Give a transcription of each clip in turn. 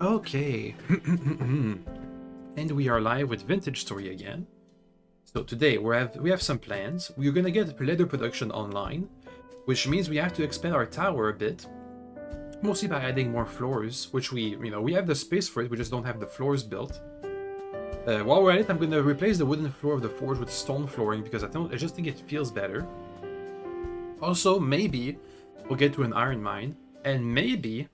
Okay. And we are live with Vintage Story again. So today we have some plans. We're gonna get leather production online, which means we have to expand our tower a bit, mostly by adding more floors, which we have the space for it, we just don't have the floors built. While we're at it, I'm gonna replace the wooden floor of the forge with stone flooring because I just think it feels better. Also, maybe we'll get to an iron mine, and maybe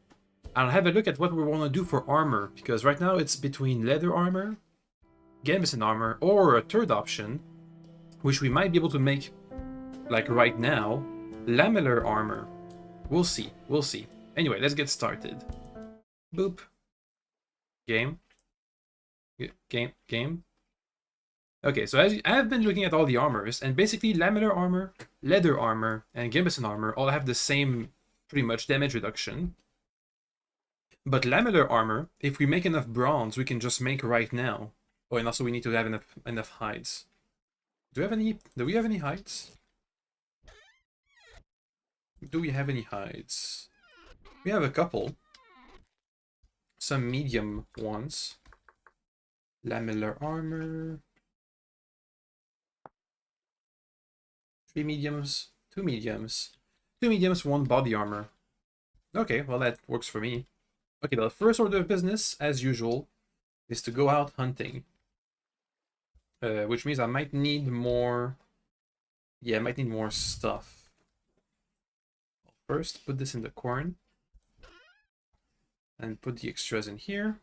I'll have a look at what we want to do for armor, because right now it's between leather armor, gambeson armor, or a third option, which we might be able to make, like right now, lamellar armor. We'll see, we'll see. Anyway, let's get started. Boop. Game. Game. Okay, so as I've been looking at all the armors, and basically lamellar armor, leather armor, and gambeson armor all have the same, pretty much, damage reduction. But lamellar armor, if we make enough bronze, we can just make right now. Oh, and also we need to have enough hides. Do we have any hides? Do we have any hides? We have a couple. Some medium ones. Lamellar armor. 3 mediums, 2 mediums. 2 mediums, 1 body armor. Okay, well that works for me. Okay, the first order of business, as usual, is to go out hunting. Which means I might need more... Yeah, I might need more stuff. First, put this in the corn. And put the extras in here.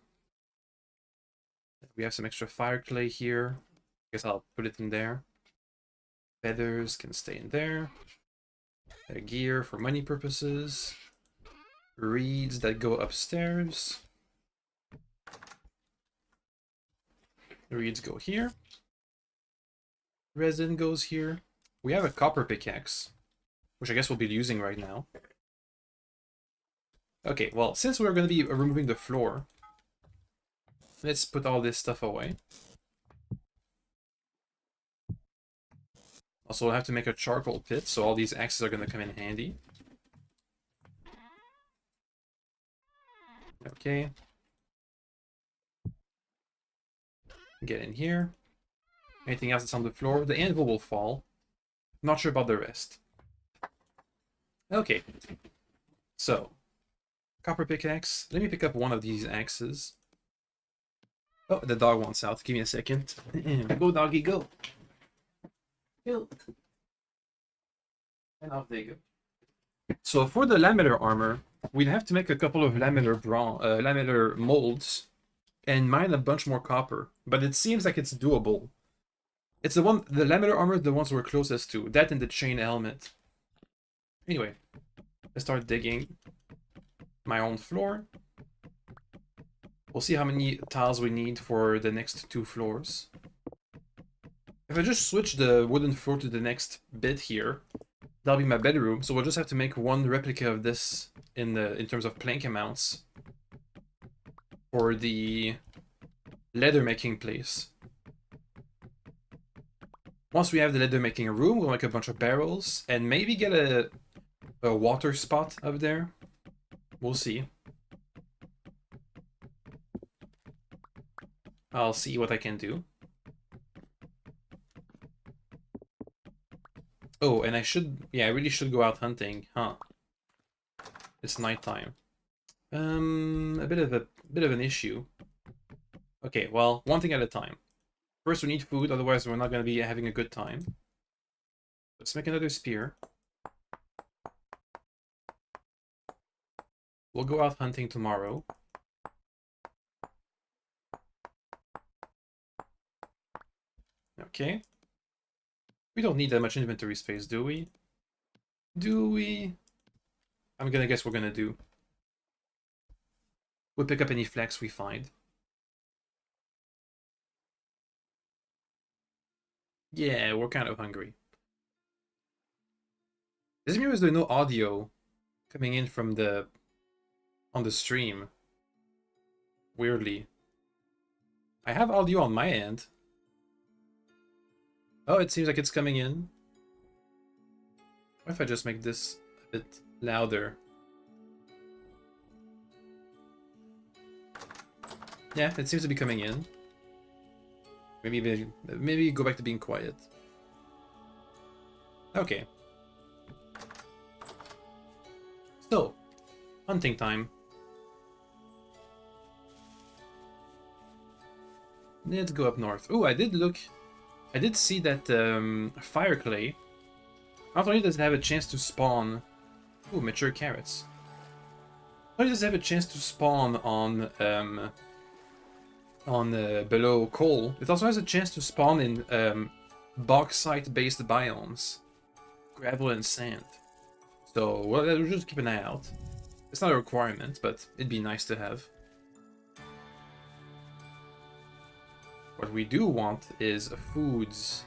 We have some extra fire clay here. I guess I'll put it in there. Feathers can stay in there. Gear for money purposes. Reeds that go upstairs. The reeds go here. Resin goes here. We have a copper pickaxe, which I guess we'll be using right now. Okay, well, since we're going to be removing the floor, let's put all this stuff away. Also, we'll have to make a charcoal pit, so all these axes are going to come in handy. Okay. Get in here. Anything else that's on the floor? The anvil will fall. Not sure about the rest. Okay. So, copper pickaxe. Let me pick up one of these axes. Oh, the dog wants out. Give me a second. Go, doggy, go. Go. And off they go. So for the lamellar armor, we'd have to make a couple of lamellar molds and mine a bunch more copper. But it seems like it's doable. It's the lamellar armor is the ones we're closest to. That and the chain helmet. Anyway, let's start digging my own floor. We'll see how many tiles we need for the next 2 floors. If I just switch the wooden floor to the next bit here, that'll be my bedroom, so we'll just have to make one replica of this in terms of plank amounts for the leather making place. Once we have the leather making room, we'll make a bunch of barrels and maybe get a water spot up there. We'll see. I'll see what I can do. Oh, and I really should go out hunting, huh? It's nighttime. A bit of an issue. Okay, well, one thing at a time. First, we need food, otherwise we're not going to be having a good time. Let's make another spear. We'll go out hunting tomorrow. Okay. We don't need that much inventory space, do we? Do we? I'm gonna guess we're gonna do. We'll pick up any flax we find. Yeah, we're kind of hungry. Does it mean there's no audio coming in from on the stream? Weirdly. I have audio on my end. Oh, it seems like it's coming in. What if I just make this a bit louder? Yeah, it seems to be coming in. Maybe go back to being quiet. Okay. So, hunting time. Let's go up north. Oh, I did see that fire clay not only does it have a chance to spawn. Ooh, mature carrots. Not only does it have a chance to spawn on below coal, it also has a chance to spawn in bauxite-based biomes, gravel and sand. So, well, we'll just keep an eye out. It's not a requirement, but it'd be nice to have. What we do want is foods.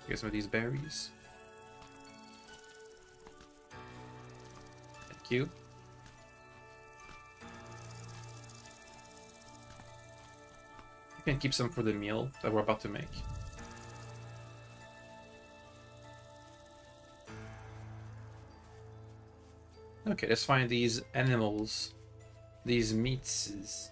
Get some of these berries. Thank you. You can keep some for the meal that we're about to make. Okay, let's find these animals. These meats.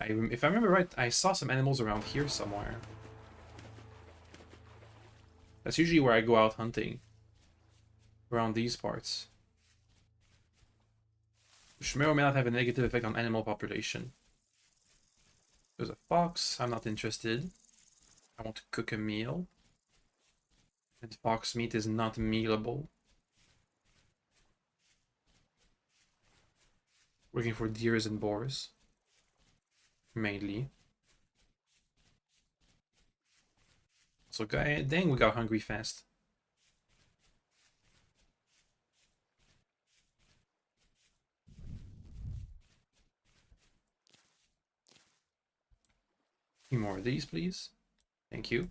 If I remember right, I saw some animals around here somewhere. That's usually where I go out hunting. Around these parts. Which may or may not have a negative effect on animal population. There's a fox. I'm not interested. I want to cook a meal. And fox meat is not mealable. Looking for deers and boars. Mainly. So, dang, we got hungry fast. A few more of these, please. Thank you.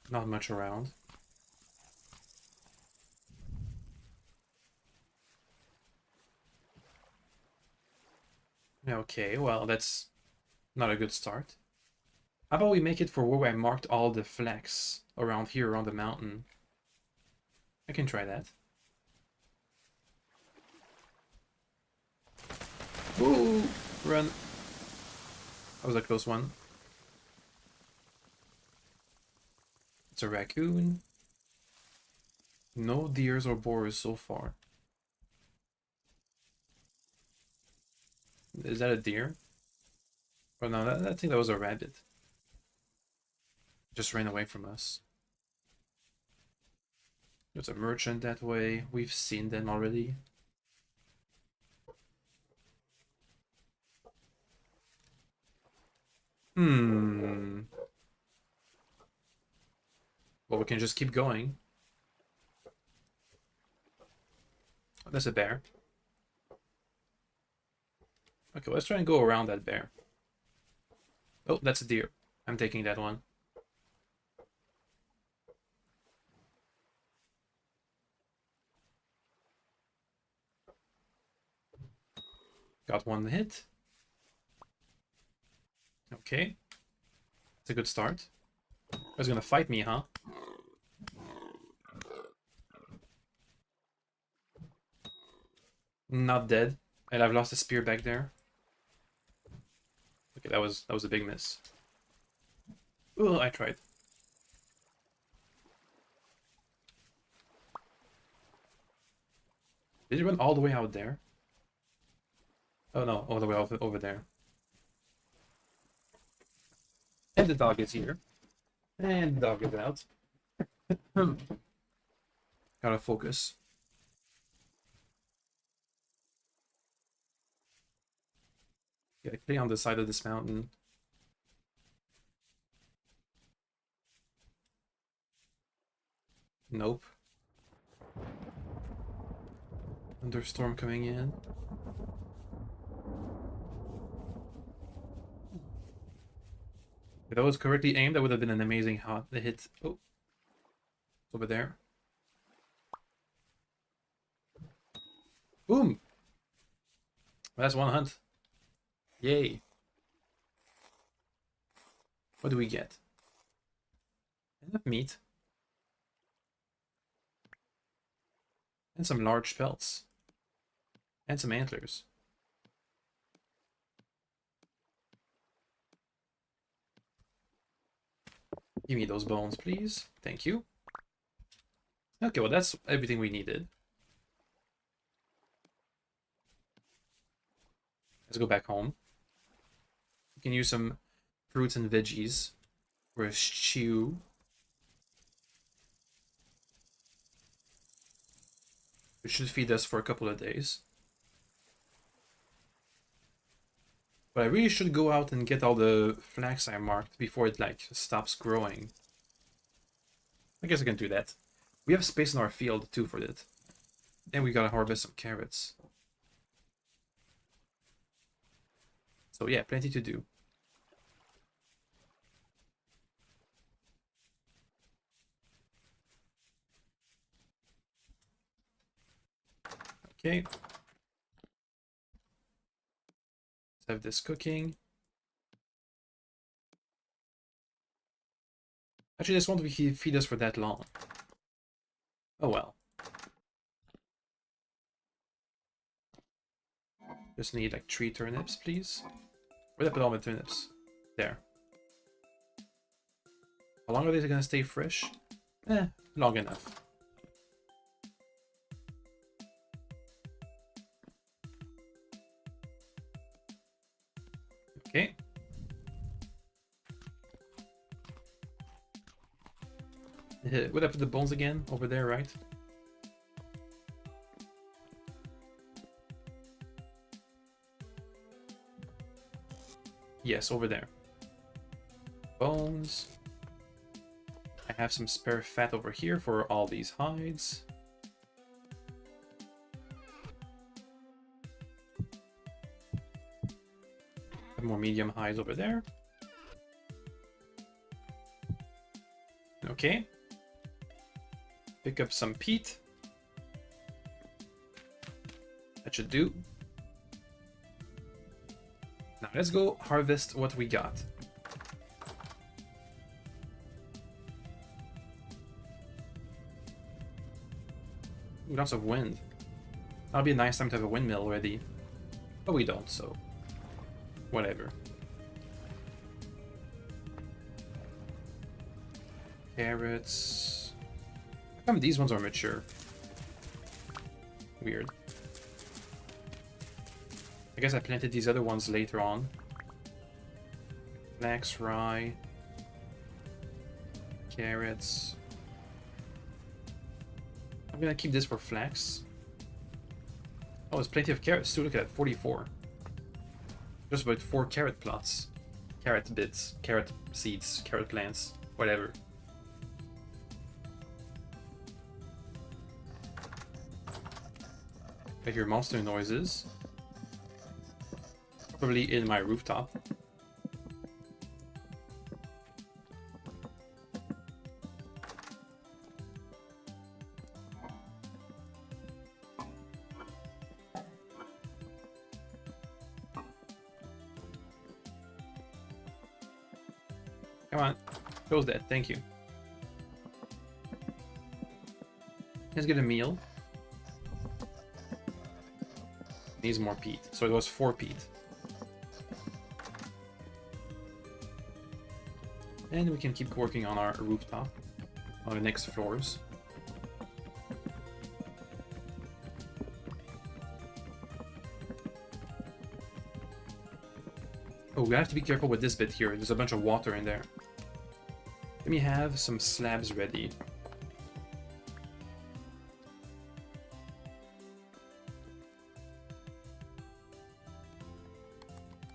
Not much around. Okay, well, that's not a good start. How about we make it for where I marked all the flags around here, around the mountain? I can try that. Ooh! Run! That was a close one. It's a raccoon. No deers or boars so far. Is that a deer? Oh no, I think that was a rabbit. Just ran away from us. There's a merchant that way. We've seen them already. Well, we can just keep going. That's a bear. Okay, let's try and go around that bear. Oh, that's a deer. I'm taking that one. Got one hit. Okay. It's a good start. He's gonna fight me, huh? Not dead. And I've lost a spear back there. Okay, that was a big miss. Oh, I tried. Did he run all the way out there? Oh no, all the way over there. And the dog is here. And the dog is out. Gotta focus. Gotta stay on the side of this mountain. Nope. Thunderstorm coming in. If that was correctly aimed, that would have been an amazing hit. Oh, it's over there. Boom! That's one hunt. Yay. What do we get? Enough meat. And some large pelts. And some antlers. Give me those bones, please. Thank you. Okay, well, that's everything we needed. Let's go back home. We can use some fruits and veggies for a stew. Which should feed us for a couple of days. But I really should go out and get all the flax I marked before it like stops growing. I guess I can do that. We have space in our field too for that. And we gotta harvest some carrots. So yeah, plenty to do. Okay. Let's have this cooking. Actually, this won't feed us for that long. Oh well. Just need like 3 turnips, please. Where did I put all my turnips? There. How long are they gonna stay fresh? Long enough. Okay. Where did I put the bones again? Over there, right? Yes, over there. Bones. I have some spare fat over here for all these hides. Have more medium hides over there. Okay. Pick up some peat. That should do. Now let's go harvest what we got. Ooh, lots of wind. That'll be a nice time to have a windmill ready. But we don't, so whatever. Carrots. How come these ones are mature? Weird. I guess I planted these other ones later on. Flax, rye, carrots. I'm gonna keep this for flax. Oh, there's plenty of carrots too. Look at that, 44. Just about 4 carrot plots. Carrot bits, carrot seeds, carrot plants, whatever. I hear monster noises. Probably in my rooftop. Come on, close that, thank you. Let's get a meal. Needs more peat, so it was 4 peat. And we can keep working on our rooftop, on the next floors. Oh, we have to be careful with this bit here. There's a bunch of water in there. Let me have some slabs ready.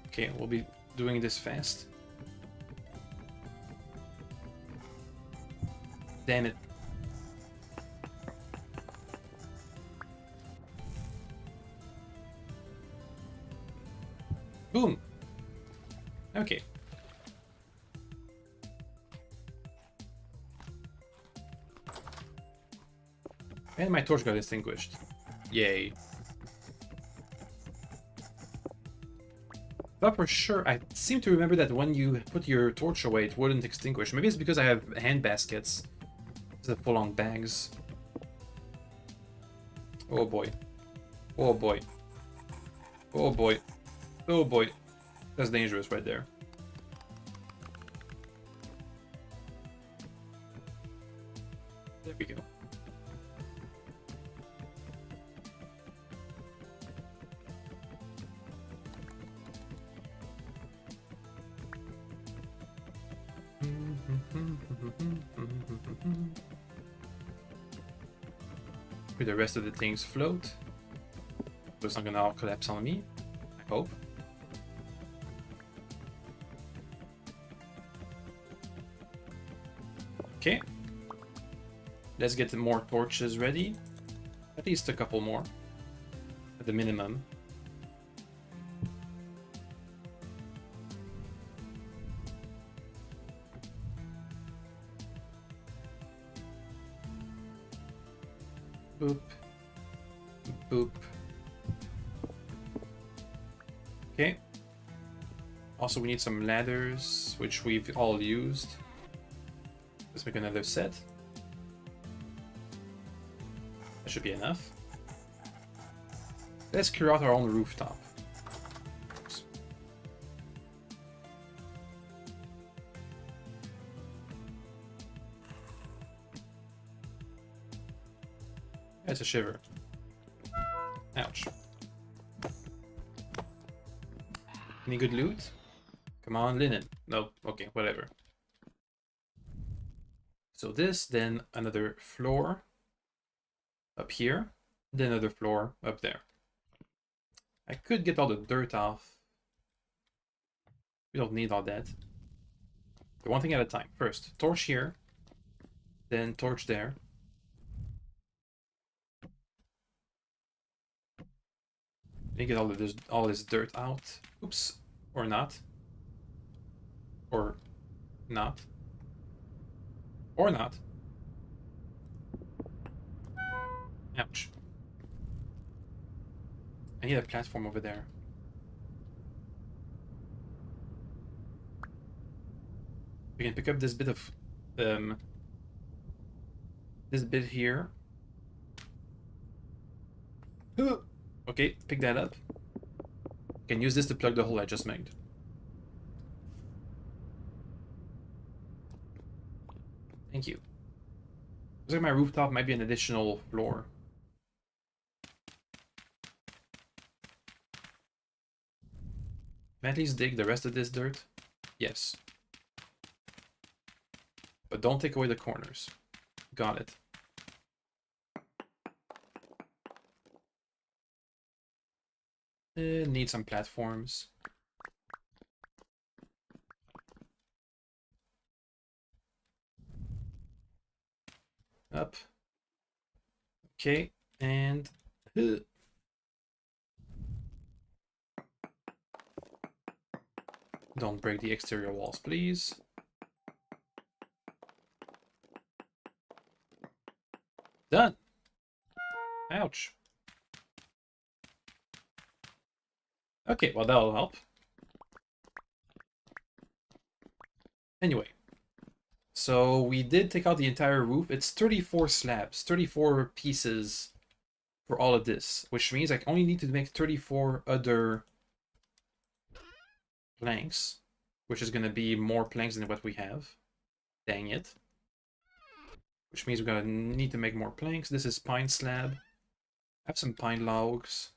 Okay, we'll be doing this fast. Damn it. Boom. Okay. And my torch got extinguished. Yay. thought for sure, I seem to remember that when you put your torch away, it wouldn't extinguish. Maybe it's because I have hand baskets. Instead of full-on bags. Oh boy. Oh boy. Oh boy. Oh boy. That's dangerous right there. There we go. The rest of the things float. So it's not gonna all collapse on me. I hope. Okay. Let's get more torches ready. At least a couple more. At the minimum. Boop. Boop. Okay. Also, we need some ladders, which we've all used. Let's make another set. That should be enough. Let's clear out our own rooftop. Oops. That's a shiver. Ouch. Any good loot? Come on, linen. No, okay, whatever. So this, then another floor up here, then another floor up there. I could get all the dirt off. We don't need all that. So one thing at a time. First, torch here, then torch there. Let me get all this dirt out. Oops. Or not. Or not. Or not. Ouch. I need a platform over there. We can pick up this bit of this bit here. Okay, pick that up. Can use this to plug the hole I just made. Thank you. Looks like my rooftop might be an additional floor. Can I at least dig the rest of this dirt? Yes. But don't take away the corners. Got it. Need some platforms. Up. Okay, and... Don't break the exterior walls, please. Done! Ouch. Okay, well that'll help. Anyway. So we did take out the entire roof. It's 34 slabs, 34 pieces for all of this, which means I only need to make 34 other planks, which is going to be more planks than what we have. Dang it. Which means we're going to need to make more planks. This is pine slab. I have some pine logs.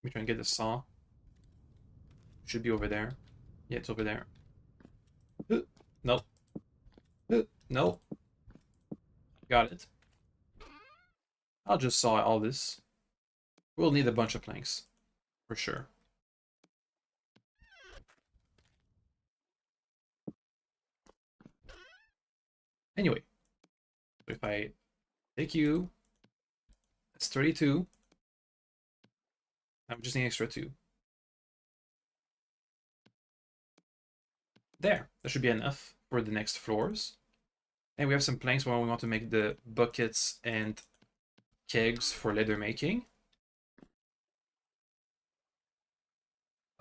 Let me try and get the saw. Should be over there. Yeah, it's over there. Nope. Nope. Got it. I'll just saw all this. We'll need a bunch of planks. For sure. Anyway. If I take you... That's 32. I'm just need extra 2. There. That should be enough for the next floors. And we have some planks when we want to make the buckets and kegs for leather making.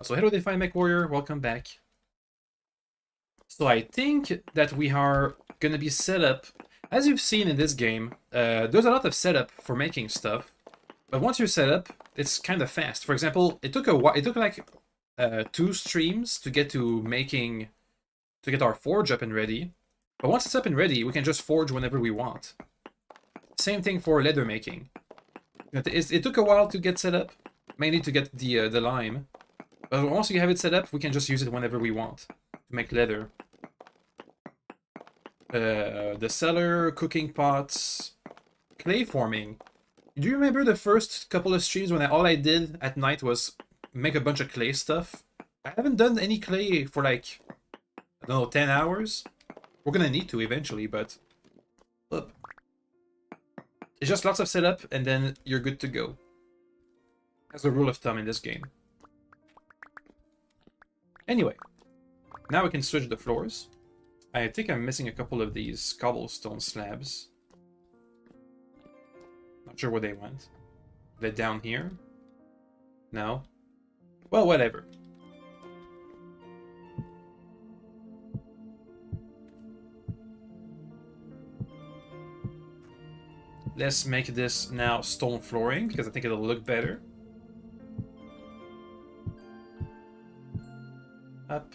So hello Define Mech Warrior, welcome back. So I think that we are gonna be set up, as you've seen in this game, there's a lot of setup for making stuff, but once you're set up, it's kind of fast. For example, it took a while, it took like 2 streams to get to get our forge up and ready. But once it's up and ready, we can just forge whenever we want. Same thing for leather making. It took a while to get set up, mainly to get the lime. But once you have it set up, we can just use it whenever we want to make leather. The cellar, cooking pots, clay forming. Do you remember the first couple of streams when all I did at night was make a bunch of clay stuff? I haven't done any clay for like, I don't know, 10 hours. We're gonna need to eventually, but look. It's just lots of setup and then you're good to go. That's the rule of thumb in this game. Anyway, now we can switch the floors. I think I'm missing a couple of these cobblestone slabs. Not sure where they went. They're down here? No? Well, whatever. Let's make this now stone flooring, because I think it'll look better. Up.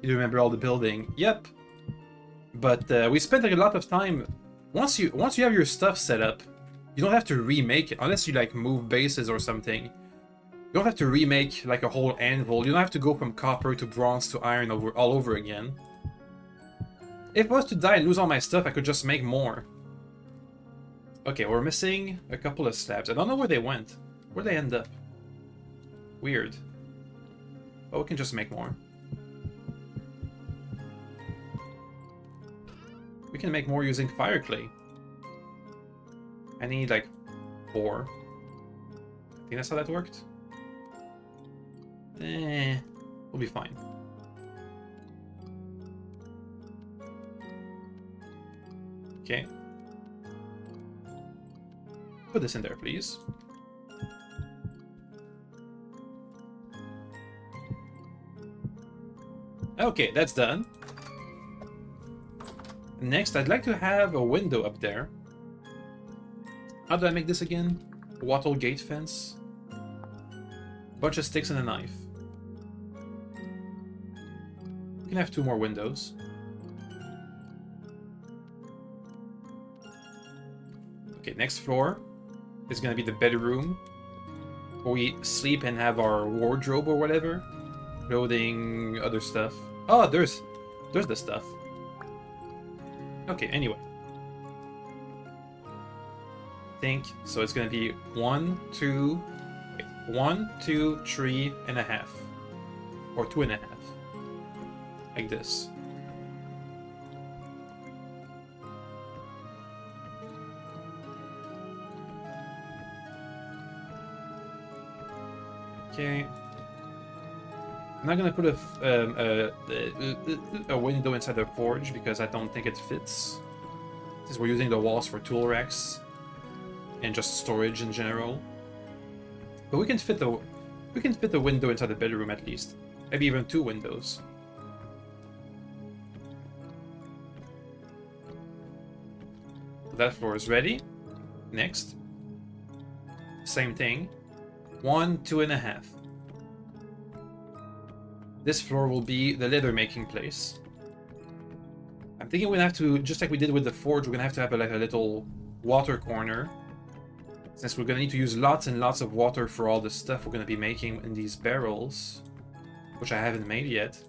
You remember all the building? Yep. But we spent like a lot of time. Once you have your stuff set up, you don't have to remake it unless you like move bases or something. You don't have to remake like a whole anvil. You don't have to go from copper to bronze to iron all over again. If I was to die and lose all my stuff, I could just make more. Okay, we're missing a couple of slabs. I don't know where they went. Where'd they end up? Weird. But we can just make more. We can make more using fire clay. I need like 4. I think that's how that worked. We'll be fine. Okay. Put this in there, please. Okay, that's done. Next, I'd like to have a window up there. How do I make this again? Wattle gate fence. Bunch of sticks and a knife. We can have 2 more windows. Okay, next floor is gonna be the bedroom, where we sleep and have our wardrobe or whatever. Clothing, other stuff. Oh, there's the stuff. Okay, anyway. Think so it's gonna be 1, 2, wait, 1, 2, 3.5. Or 2.5. Like this. Okay. I'm not gonna put a window inside the forge because I don't think it fits. Since we're using the walls for tool racks and just storage in general. But we can fit the window inside the bedroom at least. Maybe even 2 windows. That floor is ready. Next. Same thing. 1, 2.5. This floor will be the leather making place. I'm thinking we're gonna have to, just like we did with the forge, we're gonna have to have like a little water corner. Since we're gonna need to use lots and lots of water for all the stuff we're gonna be making in these barrels. Which I haven't made yet.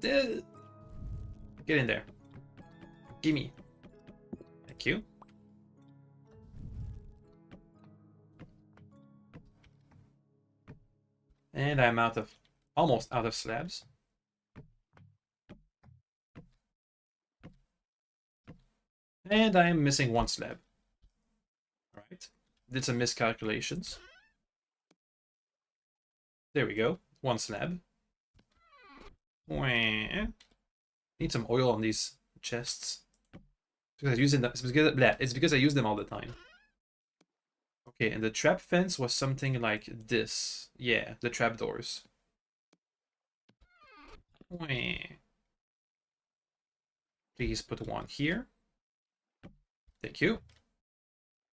Get in there. Gimme. Thank you. And I'm almost out of slabs. And I'm missing 1 slab. Alright. Did some miscalculations. There we go. 1 slab. Need some oil on these chests. Because I use them, it's because I use them all the time. Okay, and the trap fence was something like this. Yeah, the trap doors. Please put one here. Thank you.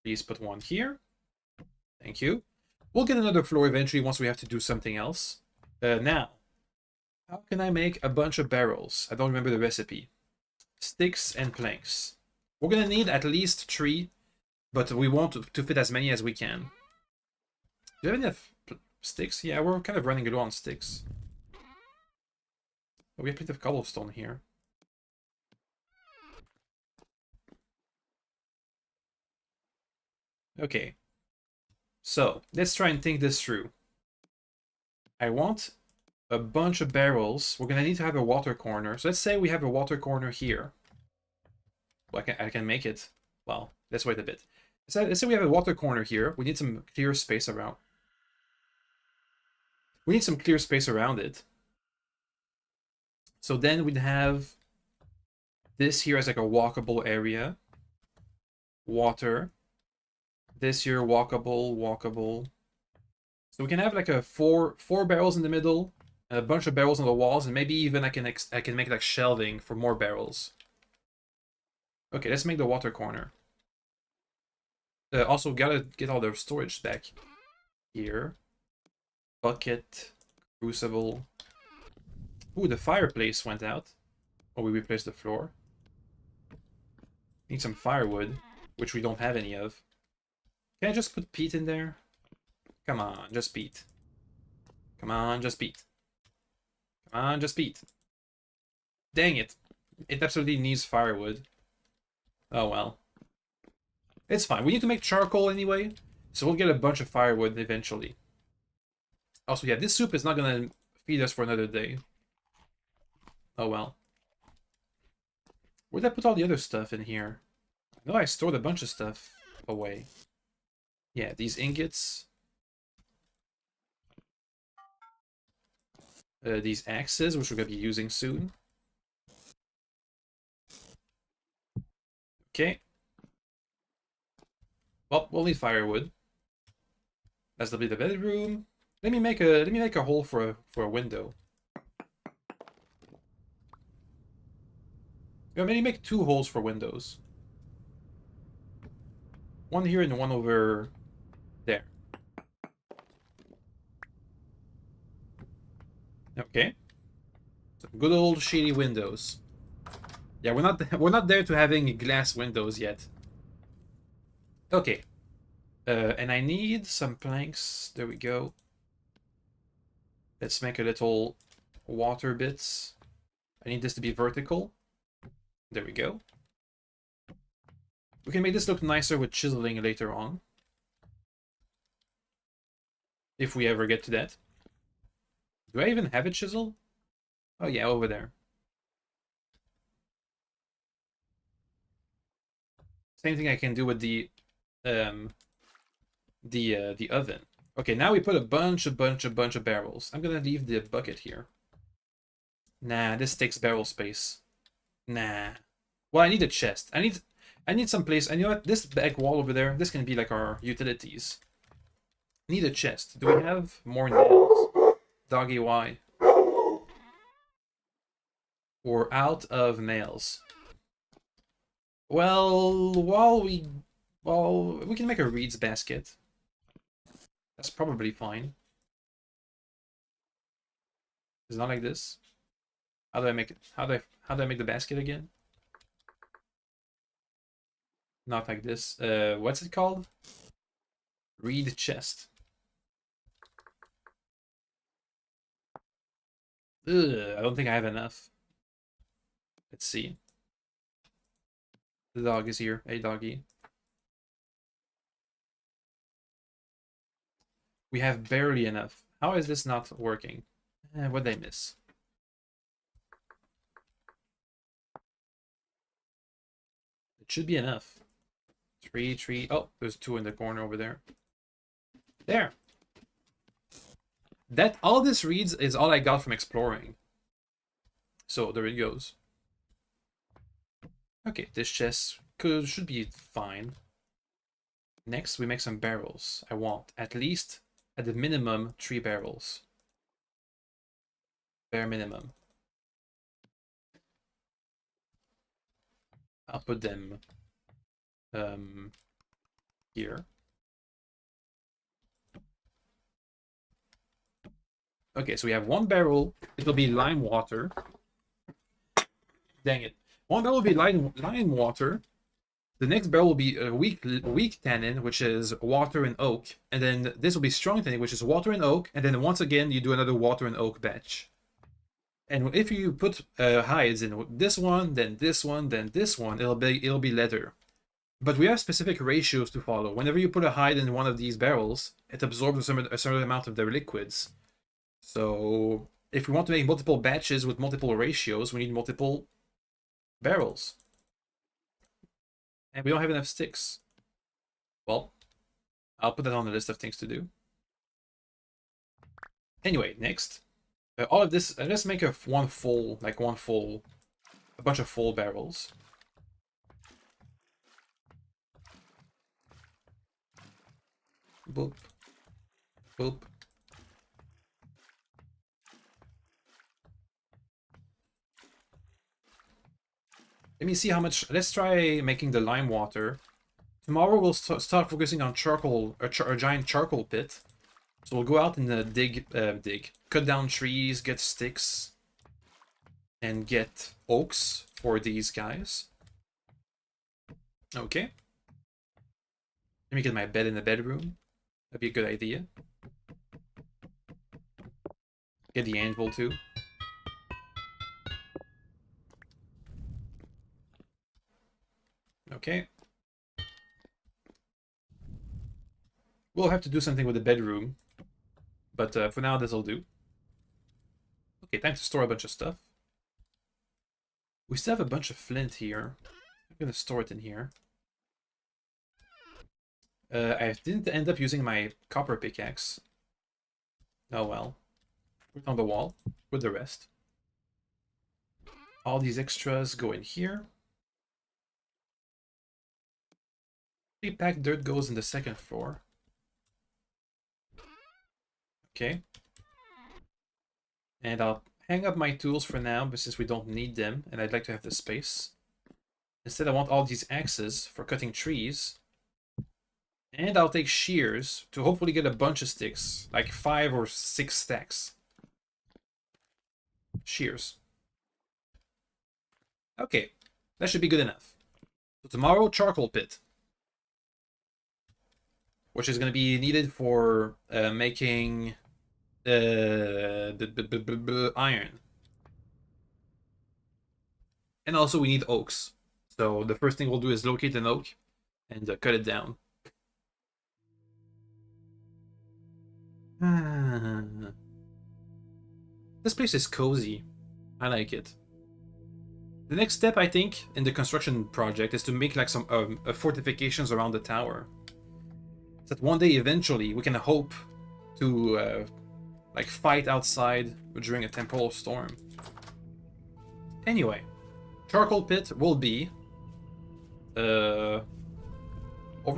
Please put one here. Thank you. We'll get another floor eventually once we have to do something else. Now, how can I make a bunch of barrels? I don't remember the recipe. Sticks and planks. We're gonna need at least 3, but we want to fit as many as we can. Do you have enough sticks? Yeah, we're kind of running low on sticks. Oh, we have plenty of cobblestone here. Okay. So, let's try and think this through. I want a bunch of barrels. We're gonna need to have a water corner. So let's say we have a water corner here. Well, I can make it. Well, let's wait a bit. Let's say we have a water corner here. We need some clear space around. We need some clear space around it. So then we'd have this here as like a walkable area. Water. This here, walkable. So we can have like a four barrels in the middle, and a bunch of barrels on the walls, and maybe even I can make like shelving for more barrels. Okay, let's make the water corner. Also, gotta get all the storage back here. Bucket, crucible. Ooh, the fireplace went out. Oh, we replaced the floor. Need some firewood, which we don't have any of. Can I just put peat in there? Come on, just peat. Come on, just peat. Come on, just peat. Dang it. It absolutely needs firewood. Oh well. It's fine. We need to make charcoal anyway, so we'll get a bunch of firewood eventually. Also, yeah, this soup is not gonna feed us for another day. Oh well. Where'd I put all the other stuff in here? I know I stored a bunch of stuff away. Yeah, these ingots. These axes, which we're going to be using soon. Okay. Well, we'll need firewood. That's be the bedroom. Let me make a hole for a window. Yeah, maybe make 2 holes for windows. One here and one over there. Okay. Some good old shady windows. Yeah, we're not there to having glass windows yet. Okay. And I need some planks. There we go. Let's make a little water bits. I need this to be vertical. There we go. We can make this look nicer with chiseling later on. If we ever get to that. Do I even have a chisel? Oh yeah, over there. Same thing I can do with the oven. Okay, now we put a bunch of barrels. I'm gonna leave the bucket here. Nah, this takes barrel space. Nah. Well, I need a chest. I need some place. And you know what? This back wall over there, this can be like our utilities. Need a chest. Do we have more nails? Doggy, why? We're out of nails. Well, we can make a reeds basket. That's probably fine. It's not like this. How do I make it? How do I make the basket again? Not like this. What's it called? Reed chest. Ugh, I don't think I have enough. Let's see. The dog is here. Hey, doggy. We have barely enough. How is this not working? What did I miss? It should be enough. 3. Oh, there's 2 in the corner over there. There. All this reads is all I got from exploring. So there it goes. Okay, this chest should be fine. Next, we make some barrels. I want at least, at the minimum, 3 barrels. Bare minimum. I'll put them here. Okay, so we have 1 barrel. It'll be lime water. Dang it. 1 barrel will be lime water. The next barrel will be a weak tannin, which is water and oak. And then this will be strong tannin, which is water and oak. And then once again, you do another water and oak batch. And if you put hides in this one, then this one, then this one, it'll be leather. But we have specific ratios to follow. Whenever you put a hide in one of these barrels, it absorbs a certain amount of the liquids. So if we want to make multiple batches with multiple ratios, we need multiple barrels. And we don't have enough sticks. Well, I'll put that on the list of things to do. Anyway, next. All of this, let's make a bunch of full barrels. Boop. Boop. Let me see how much. Let's try making the lime water. Tomorrow we'll start focusing on charcoal, a giant charcoal pit. So we'll go out and cut down trees, get sticks, and get oaks for these guys. Okay. Let me get my bed in the bedroom. That'd be a good idea. Get the anvil too. Okay. We'll have to do something with the bedroom. But for now, this'll do. Okay, time to store a bunch of stuff. We still have a bunch of flint here. I'm gonna store it in here. I didn't end up using my copper pickaxe. Oh well. Put it on the wall with the rest. All these extras go in here. Packed dirt goes in the second floor. Okay. And I'll hang up my tools for now, but since we don't need them, and I'd like to have the space. Instead, I want all these axes for cutting trees. And I'll take shears to hopefully get a bunch of sticks, like 5 or 6 stacks. Shears. Okay, that should be good enough. So tomorrow, charcoal pit. Which is going to be needed for making iron. And also we need oaks. So the first thing we'll do is locate an oak and cut it down. This place is cozy. I like it. The next step, I think, in the construction project is to make like some fortifications around the tower. So that one day, eventually, we can hope to like fight outside during a temporal storm. Anyway, charcoal pit will be over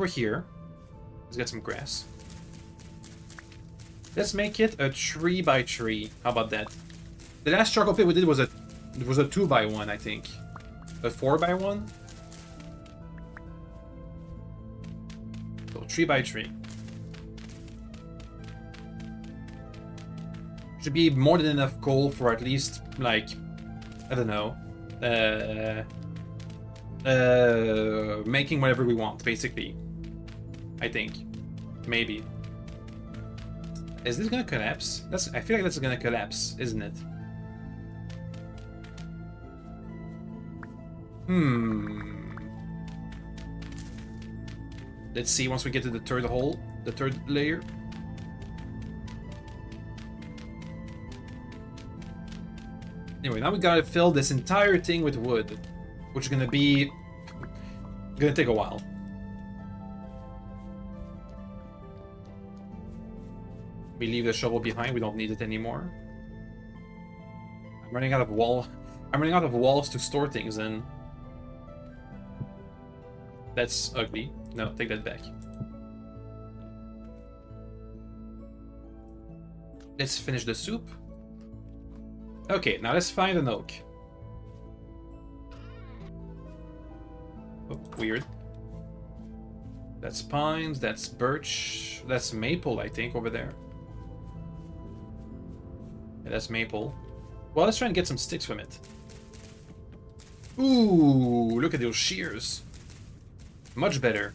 here. Let's get some grass. Let's make it a 3x3. How about that? The last charcoal pit we did was a 2x1, I think. A 4x1. So 3x3. Should be more than enough coal for at least, like, I don't know, making whatever we want, basically. I think. Maybe. Is this gonna collapse? I feel like that's gonna collapse, isn't it? Let's see once we get to the third hole, the third layer. Anyway, now we gotta fill this entire thing with wood, which is gonna take a while. We leave the shovel behind, we don't need it anymore. I'm running out of walls to store things in. That's ugly. No, take that back. Let's finish the soup. Okay, now let's find an oak. Oh, weird. That's pines, that's birch, that's maple, I think, over there. Yeah, that's maple. Well, let's try and get some sticks from it. Ooh, look at those shears. Much better.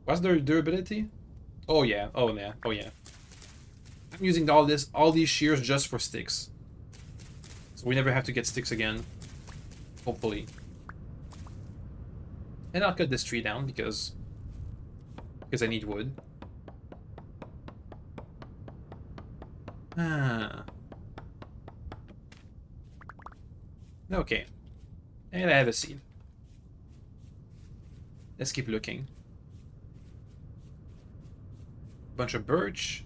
What's their durability? Oh yeah, oh yeah, oh yeah. I'm using all these shears just for sticks. So we never have to get sticks again. Hopefully. And I'll cut this tree down because I need wood. Ah. Okay. And I have a seed. Let's keep looking. Bunch of birch.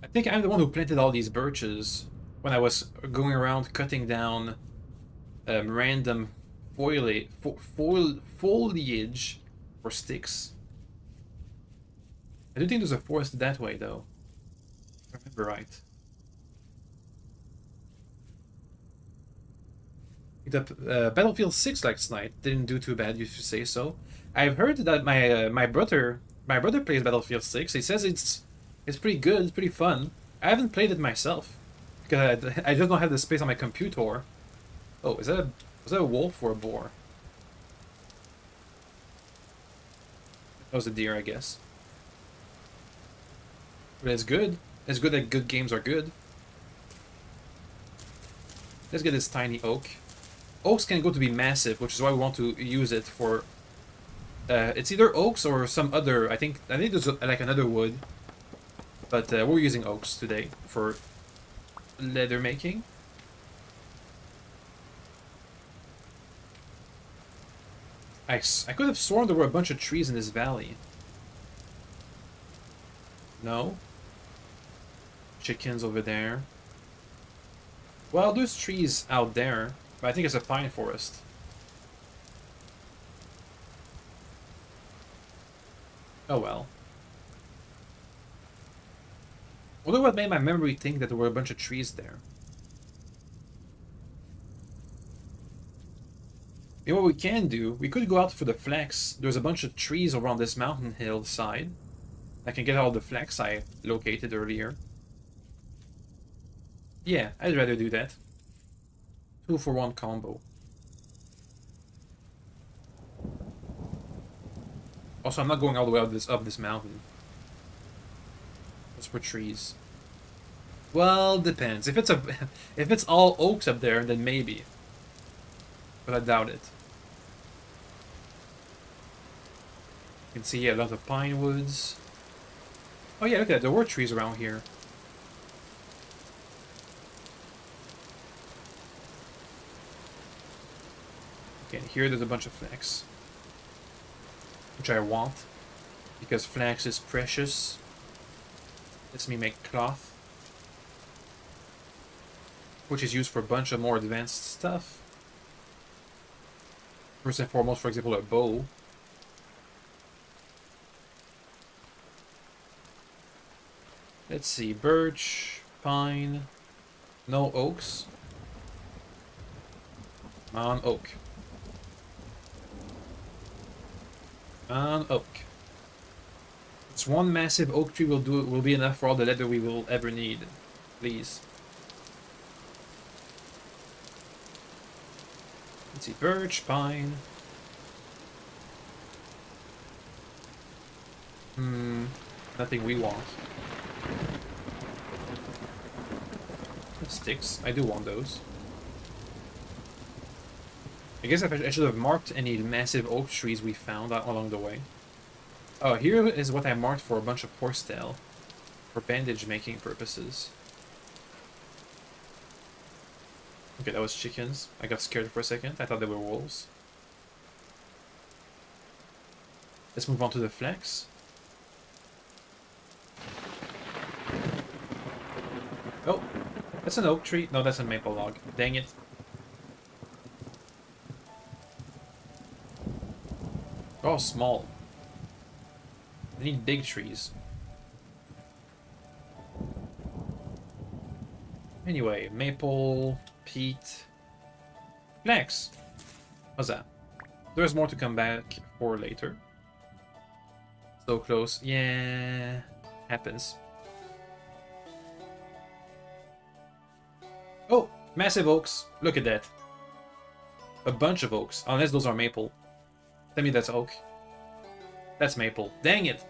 I think I'm the one who planted all these birches when I was going around cutting down random foliage for sticks. I do think there's a forest that way, though. If I remember right. Battlefield 6 last night didn't do too bad, you should say so. I've heard that my brother plays Battlefield 6. He says it's pretty good, it's pretty fun. I haven't played it myself because I just don't have the space on my computer. Oh, was that a wolf or a boar? That was a deer, I guess. But it's good. It's good that good games are good. Let's get this tiny oak. Oaks can go to be massive, which is why we want to use it for... it's either oaks or some other... I think there's like another wood. But we're using oaks today for leather making. I could have sworn there were a bunch of trees in this valley. No? Chickens over there. Well, there's trees out there, but I think it's a pine forest. Oh well. I wonder what made my memory think that there were a bunch of trees there. You know what we can do? We could go out for the flax. There's a bunch of trees around this mountain hillside. I can get all the flax I located earlier. Yeah, I'd rather do that. 2-for-1 combo. Also, I'm not going all the way up this mountain. That's for trees. Well, depends. If it's all oaks up there, then maybe. But I doubt it. You can see a lot of pine woods. Oh yeah, look at that. There were trees around here. Okay, here there's a bunch of flax. Which I want. Because flax is precious. Lets me make cloth. Which is used for a bunch of more advanced stuff. First and foremost, for example, a bow. Let's see, birch, pine, no oaks. Come on, oak. Come on, oak. It's one massive oak tree will be enough for all the leather we will ever need. Please. Let's see, birch, pine. Nothing we want. Sticks. I do want those. I guess I should have marked any massive oak trees we found along the way. Oh, here is what I marked for a bunch of horsetail. For bandage making purposes. Okay, that was chickens. I got scared for a second. I thought they were wolves. Let's move on to the flax. Oh, that's an oak tree. No, that's a maple log. Dang it. Oh, small. I need big trees. Anyway, maple, peat, flax. How's that? There's more to come back for later. So close. Yeah, happens. Oh, massive oaks. Look at that. A bunch of oaks. Unless those are maple. Tell me that's oak. That's maple. Dang it.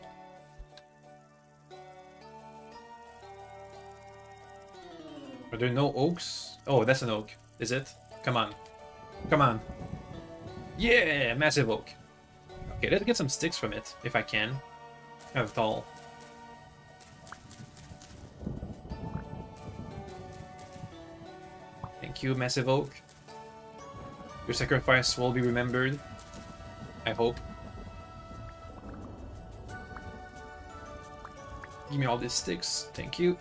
Are there no oaks? Oh, that's an oak. Is it? Come on. Come on. Yeah, massive oak. Okay, let's get some sticks from it, if I can. Kind of tall. Thank you, massive oak. Your sacrifice will be remembered. I hope. Give me all these sticks. Thank you.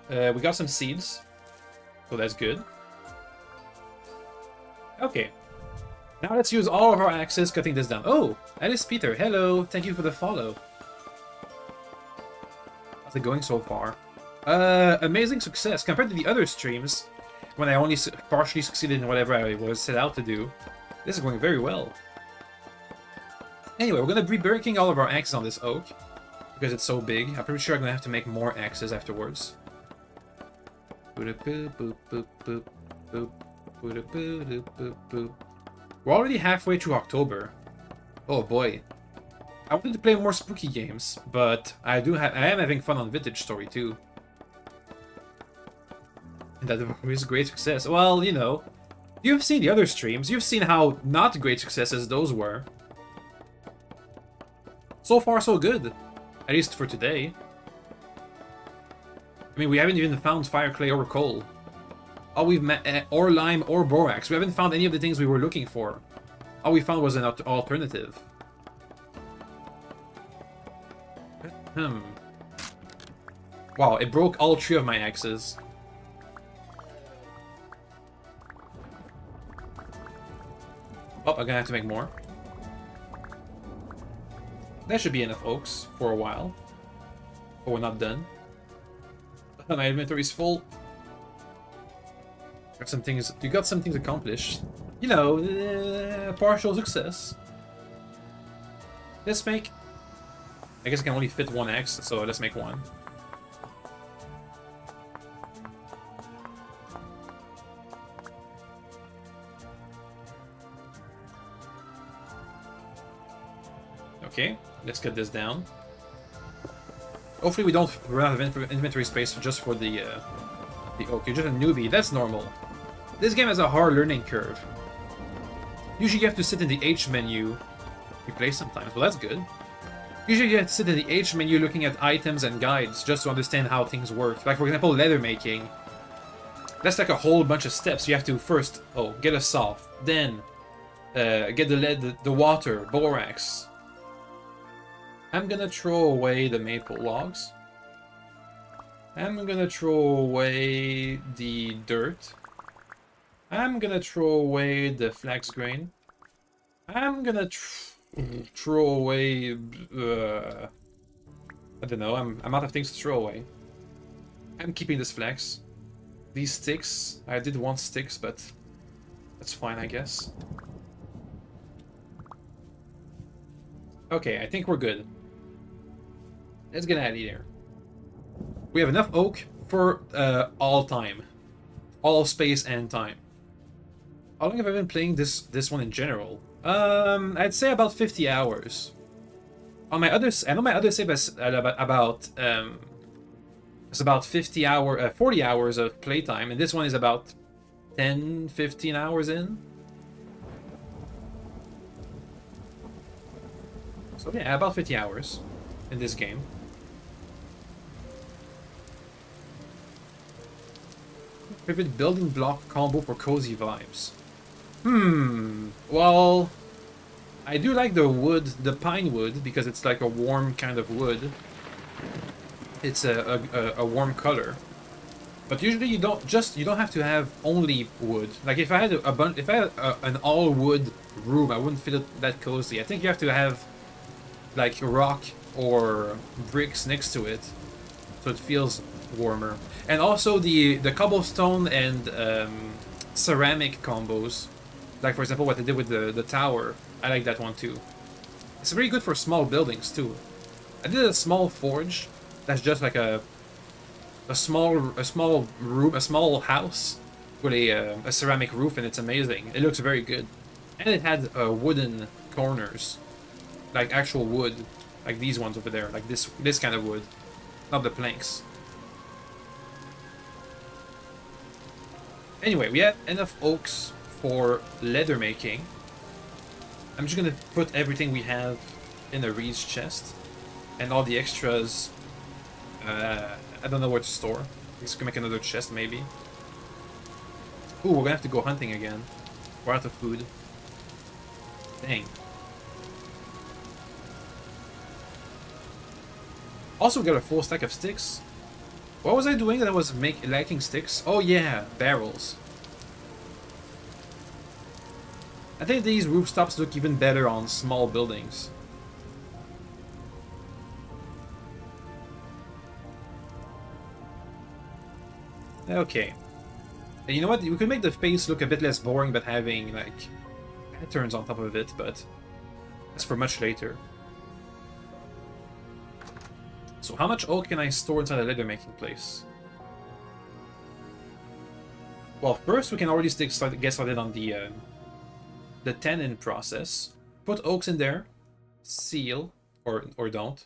We got some seeds. So that's good. Okay. Now let's use all of our axes cutting this down. Oh, Alice Peter, hello. Thank you for the follow. How's it going so far? Amazing success. Compared to the other streams, when I only partially succeeded in whatever I was set out to do, this is going very well. Anyway, we're going to be breaking all of our axes on this oak, because it's so big. I'm pretty sure I'm going to have to make more axes afterwards. We're already halfway through October. Oh boy. I wanted to play more spooky games, but I am having fun on Vintage Story too. And that was a great success. Well, you know, you've seen the other streams. You've seen how not great successes those were. So far, so good. At least for today. I mean, we haven't even found fire, clay, or coal. All we've met, or lime, or borax. We haven't found any of the things we were looking for. All we found was an alternative. Wow, it broke all 3 of my axes. Oh, I'm gonna have to make more. That should be enough oaks for a while. But we're not done. My inventory's full. Got some things. You got some things accomplished. You know, partial success. Let's make. I guess I can only fit 1 axe, so let's make 1. Okay, let's cut this down. Hopefully we don't run out of inventory space just for the oak. You're just a newbie. That's normal. This game has a hard learning curve. Usually you have to sit in the H menu. You play sometimes. Well, that's good. Usually you have to sit in the H menu looking at items and guides just to understand how things work. Like, for example, leather making. That's like a whole bunch of steps. You have to first, get a saw. Then, get the lead, the water, borax. I'm gonna throw away the maple logs. I'm gonna throw away the dirt. I'm gonna throw away the flax grain. I'm gonna throw away... I don't know, I'm out of things to throw away. I'm keeping this flax. These sticks, I did want sticks, but that's fine, I guess. Okay, I think we're good. Let's get out of here. We have enough oak for all time. All space and time. How long have I been playing this one in general? I'd say about 50 hours. On my other, I know my other save is about it's about 40 hours of playtime, and this one is about 10, 15 hours in. So yeah, about 50 hours in this game. Favorite building block combo for cozy vibes. Well, I do like the wood, the pine wood, because it's like a warm kind of wood. It's a warm color. But usually you don't have to have only wood. Like if I had an all wood room, I wouldn't feel it that cozy. I think you have to have like rock or bricks next to it, so it feels warmer. And also the cobblestone and ceramic combos, like for example what I did with the tower. I like that one too. It's very good for small buildings too. I did a small forge that's just like a small room, a small house with a ceramic roof, and it's amazing. It looks very good, and it had wooden corners, like actual wood, like these ones over there, like this kind of wood, not the planks. Anyway, we have enough oaks for leather making. I'm just gonna put everything we have in a reeds chest, and all the extras. I don't know where to store. Let's make another chest, maybe. Ooh, we're gonna have to go hunting again. We're out of food. Dang. Also, we got a full stack of sticks. What was I doing that I was lacking sticks? Oh yeah, barrels. I think these rooftops look even better on small buildings. Okay. And you know what? We could make the face look a bit less boring, but having, like, patterns on top of it, but that's for much later. So how much oak can I store inside a leather making place? Well, first we can already get started on the tannin process. Put oaks in there, seal, or don't.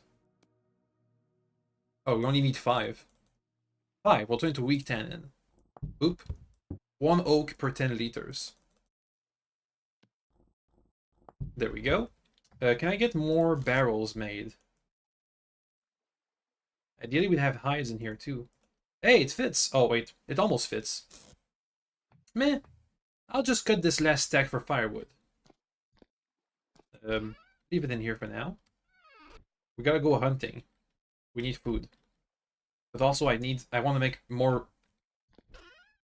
Oh, we only need 5. 5, we'll turn into weak tannin. Oop. 1 oak per 10 liters. There we go. Can I get more barrels made? Ideally we'd have hides in here too. Hey, it fits! Oh wait, it almost fits. Meh. I'll just cut this last stack for firewood. Leave it in here for now. We gotta go hunting. We need food. But also I want to make more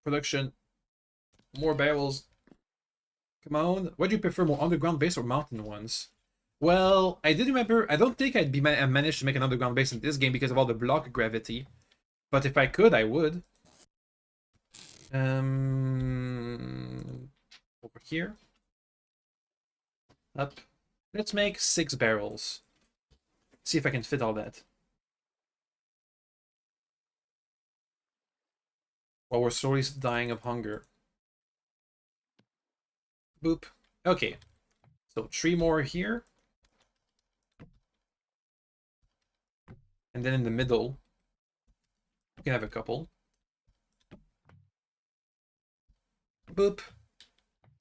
production. More barrels. Come on. What do you prefer, more underground base or mountain ones? Well, I did remember, I don't think I'd managed to make an underground base in this game because of all the block gravity. But if I could, I would. Over here. Up. Let's make 6 barrels. See if I can fit all that. While we're slowly dying of hunger. Boop. Okay. So 3 more here. And then in the middle, we can have a couple. Boop.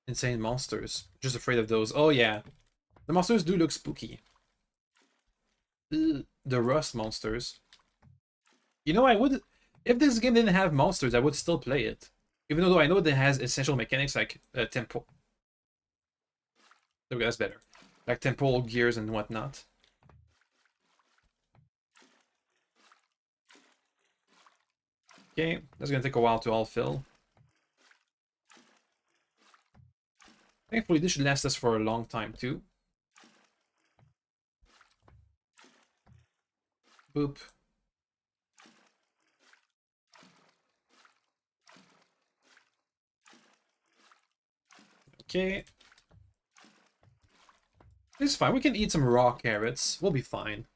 Insane monsters. Just afraid of those. Oh yeah. The monsters do look spooky. Ugh, the rust monsters. You know, I would... If this game didn't have monsters, I would still play it. Even though I know it has essential mechanics like tempo... Okay, that's better. Like temporal gears and whatnot. Okay, that's gonna take a while to all fill. Thankfully, this should last us for a long time too. Boop. Okay. It's fine. We can eat some raw carrots. We'll be fine.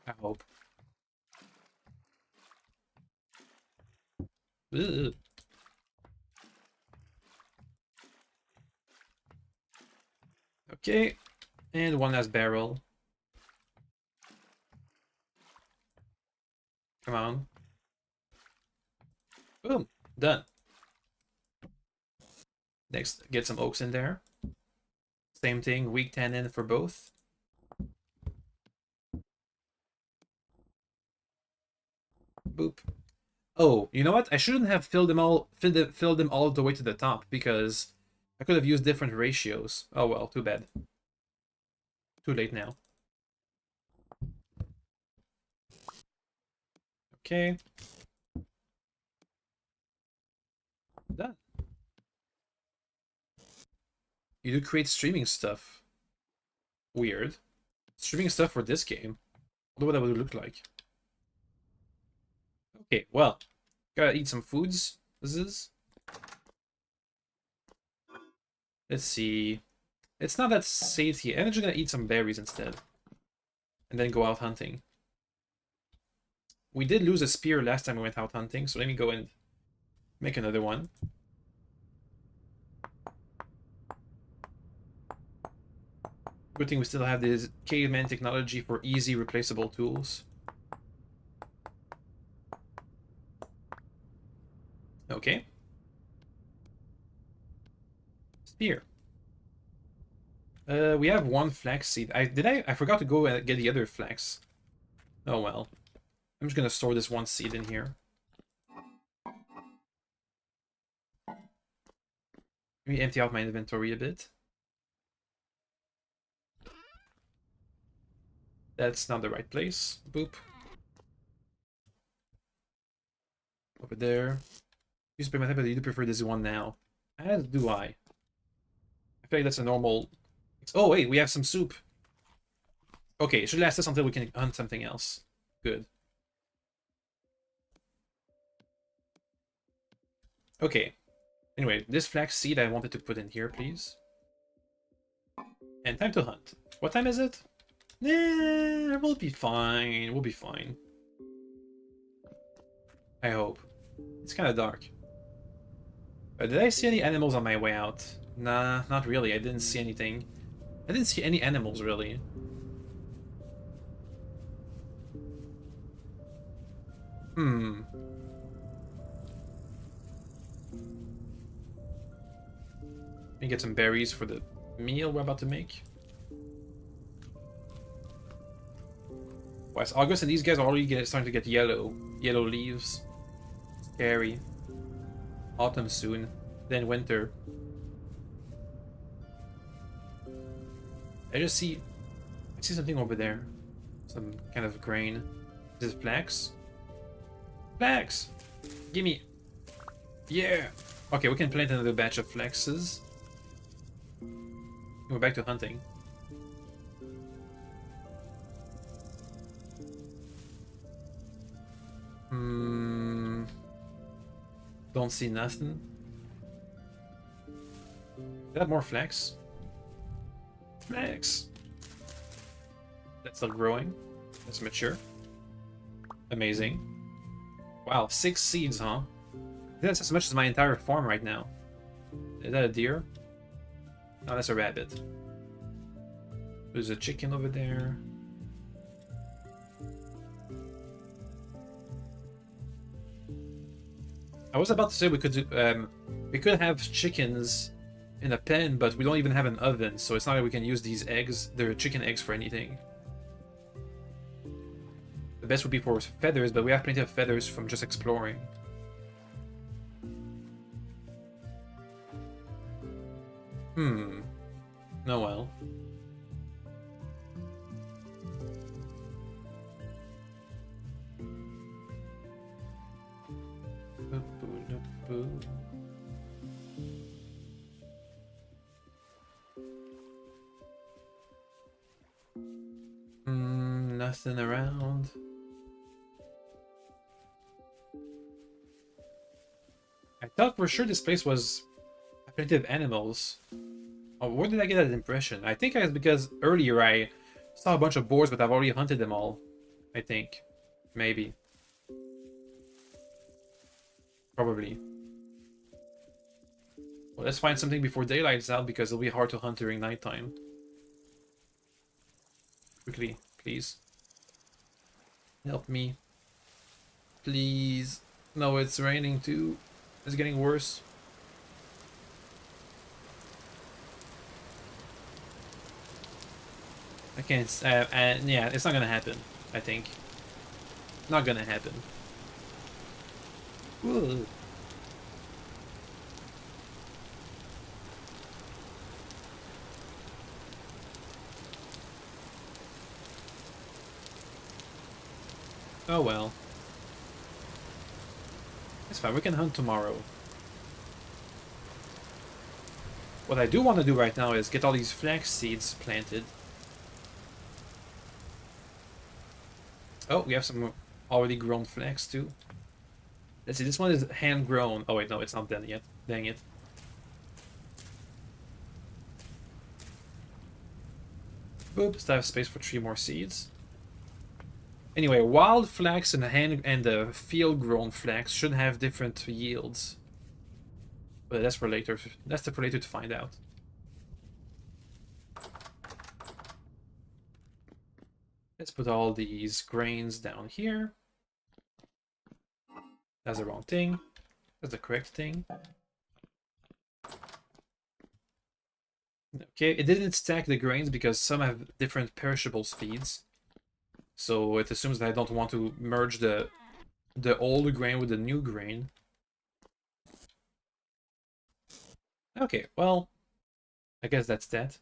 I hope. Ugh. Okay. And one last barrel. Come on. Boom. Done. Next, get some oaks in there. Same thing, weak tannin for both. Boop. Oh, you know what? I shouldn't have filled them all the way to the top because I could have used different ratios. Oh well, too bad. Too late now. Okay. Done. You do create streaming stuff. Weird. Streaming stuff for this game. I wonder what that would look like. Okay, well. Gotta eat some foods. This is. Let's see. It's not that satiating. I'm just gonna eat some berries instead. And then go out hunting. We did lose a spear last time we went out hunting, so let me go and make another one. Good thing we still have this caveman technology for easy replaceable tools. Okay. Spear. We have one flax seed. I forgot to go and get the other flax. Oh well. I'm just gonna store this one seed in here. Let me empty out my inventory a bit. That's not the right place. Boop. Over there. Use my type, but you do prefer this one now. As do I. I feel like that's a normal... Oh wait, we have some soup. Okay, it should last us until we can hunt something else. Good. Okay. Anyway, this flax seed I wanted to put in here, please. And time to hunt. What time is it? Nah, we'll be fine. We'll be fine. I hope. It's kind of dark. Did I see any animals on my way out? Nah, not really. I didn't see anything. I didn't see any animals, really. Hmm. Let me get some berries for the meal we're about to make. Well, it's August and these guys are already starting to get yellow leaves. Scary. Autumn soon, then winter. I see something over there. Some kind of grain. Is this flax? Flax! Gimme! Yeah! Okay, we can plant another batch of flaxes. We're back to hunting. Don't see nothing. Is that more flax? Flax! That's still growing. That's mature. Amazing. Wow, 6 seeds, huh? That's as much as my entire farm right now. Is that a deer? No, that's a rabbit. There's a chicken over there. I was about to say we could have chickens in a pen, but we don't even have an oven, so it's not like we can use these eggs, the chicken eggs, for anything. The best would be for feathers, but we have plenty of feathers from just exploring. Oh well. Nothing around. I thought for sure this place was plenty of animals. Oh, where did I get that impression? I think it's because earlier I saw a bunch of boars, but I've already hunted them all. I think. Maybe. Probably. Well, let's find something before daylight's out, because it'll be hard to hunt during nighttime. Quickly, please. Help me. Please. No, it's raining too. It's getting worse. I can't. Yeah, it's not gonna happen. I think. Not gonna happen. Whoa. Oh well. It's fine, we can hunt tomorrow. What I do want to do right now is get all these flax seeds planted. Oh, we have some already grown flax too. Let's see, this one is hand grown. Oh wait, no, it's not done yet. Dang it. Oops, I have space for 3 more seeds. Anyway, wild flax and the field-grown flax should have different yields. But that's for later. That's for later to find out. Let's put all these grains down here. That's the wrong thing. That's the correct thing. Okay, it didn't stack the grains because some have different perishable speeds. So it assumes that I don't want to merge the old grain with the new grain. Okay, well, I guess that's that.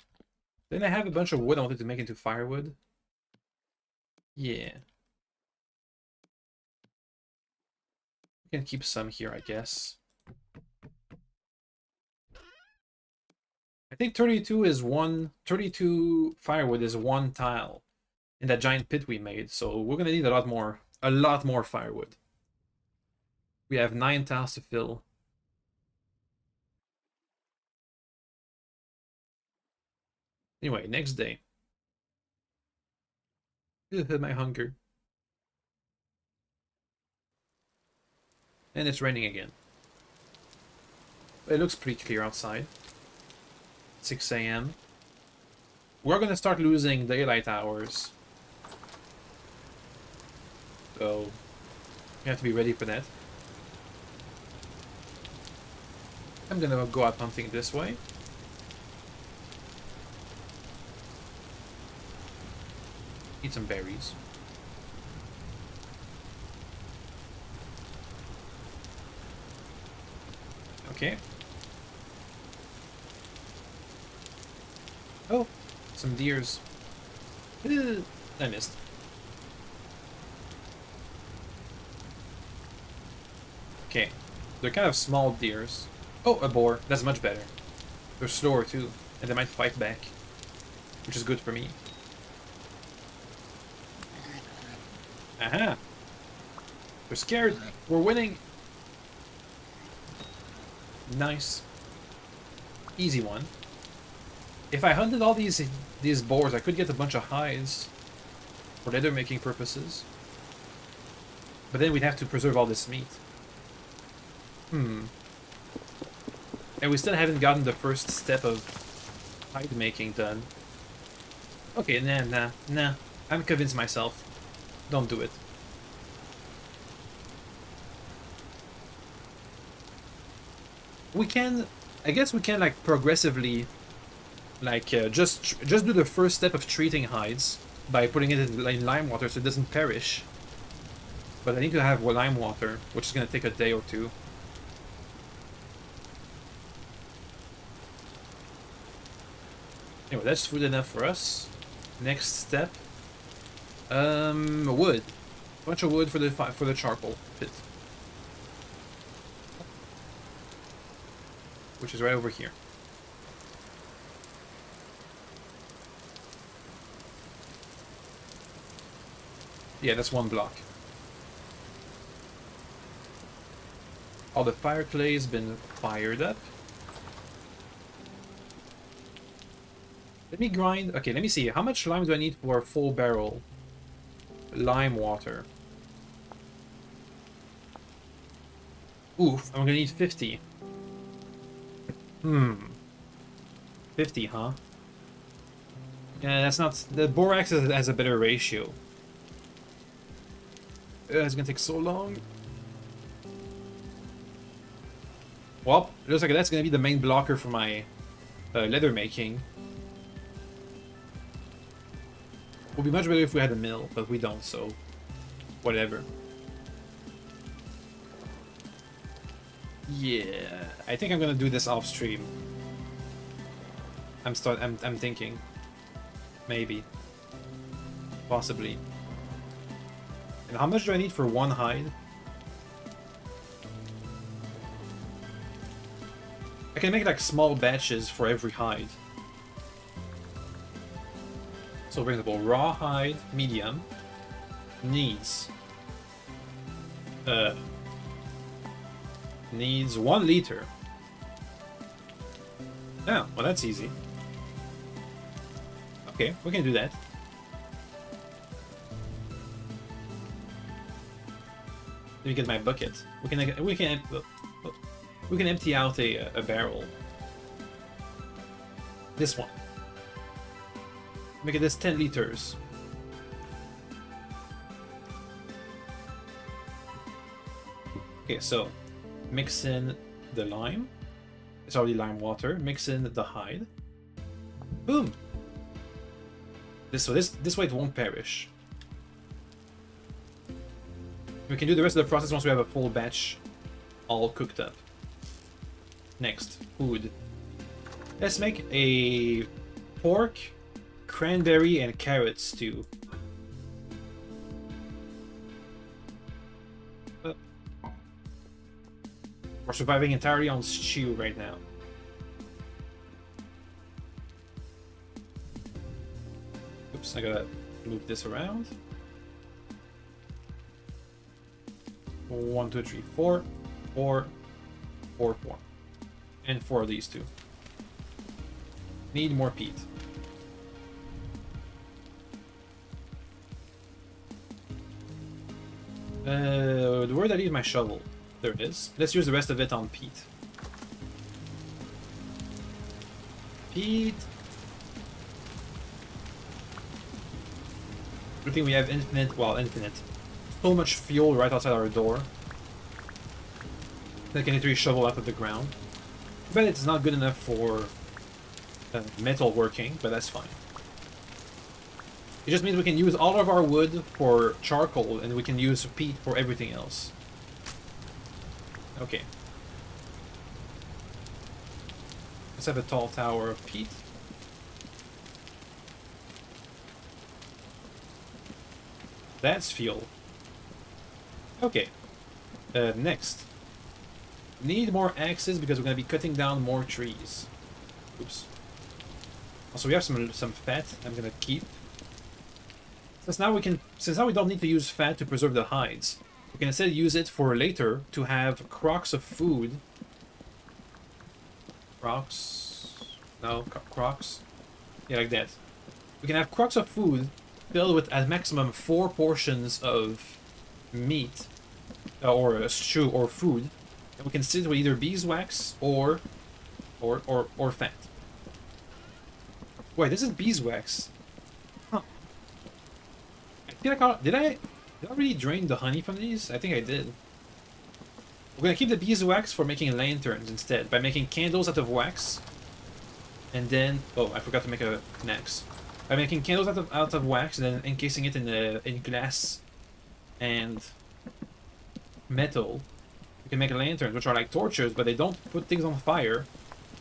Then I have a bunch of wood I wanted to make into firewood. Yeah. We can keep some here, I guess. I think 32 firewood is 1 tile in that giant pit we made, so we're gonna need a lot more firewood. We have 9 tiles to fill. Anyway, next day. My hunger. And it's raining again. It looks pretty clear outside. 6 a.m. We're gonna start losing daylight hours. So, you have to be ready for that. I'm gonna go out hunting this way. Eat some berries. Okay. Oh, some deers. I missed. Okay. They're kind of small deers. Oh, a boar. That's much better. They're slower too, and they might fight back, which is good for me. Aha! They're scared. We're winning. Nice. Easy one. If I hunted all these boars, I could get a bunch of hides for leather making purposes. But then we'd have to preserve all this meat. And we still haven't gotten the first step of hide making done. Okay, nah. I'm convinced myself. Don't do it. We can, I guess we can like progressively, like just do the first step of treating hides by putting it in lime water so it doesn't perish. But I need to have lime water, which is gonna take a day or two. Anyway, that's food enough for us. Next step, wood. A bunch of wood for the charcoal pit, which is right over here. Yeah, that's 1 block. All the fire clay has been fired up. Let me grind. Okay, let me see. How much lime do I need for a full barrel? Lime water. Oof, I'm gonna need 50. 50, huh? Yeah, that's not... The borax has a better ratio. It's gonna take so long. Well, it looks like that's gonna be the main blocker for my leather making. Would be much better if we had a mill, but we don't, so whatever. Yeah, I think I'm gonna do this off stream. I'm thinking. Maybe. Possibly. And how much do I need for 1 hide? I can make like small batches for every hide. So for example, raw hide, medium, needs needs 1 liter. Yeah, well that's easy. Okay, we can do that. Let me get my bucket. We can empty out a barrel. This one. Make it this 10 liters. Okay, so mix in the lime. It's already lime water. Mix in the hide. Boom. This way it won't perish. We can do the rest of the process once we have a full batch all cooked up. Next, food. Let's make a pork, cranberry, and carrot stew. We're surviving entirely on stew right now. Oops, I gotta move this around. 1, 2, 3, 4, 4, 4, 4. And 4 of these two. Need more peat. Where did I leave my shovel? There it is. Let's use the rest of it on peat. Peat. I think we have infinite, well, infinite. So much fuel right outside our door. I can literally shovel out of the ground. But it's not good enough for metal working, but that's fine. It just means we can use all of our wood for charcoal, and we can use peat for everything else. Okay. Let's have a tall tower of peat. That's fuel. Okay. Next. Need more axes because we're going to be cutting down more trees. Oops. Also, we have some fat I'm going to keep. Since now we don't need to use fat to preserve the hides, we can instead use it for later to have crocks of food. Crocks? No, crocks? Yeah, like that. We can have crocks of food filled with at maximum 4 portions of meat, or a stew, or food. And we can sit with either beeswax or fat. Wait, this is beeswax. Huh. Did I really drain the honey from these? I think I did. We're gonna keep the beeswax for making lanterns instead, by making candles out of wax. And then, oh, I forgot to make an axe. By making candles out of wax and then encasing it in glass and metal, you can make lanterns, which are like torches, but they don't put things on fire,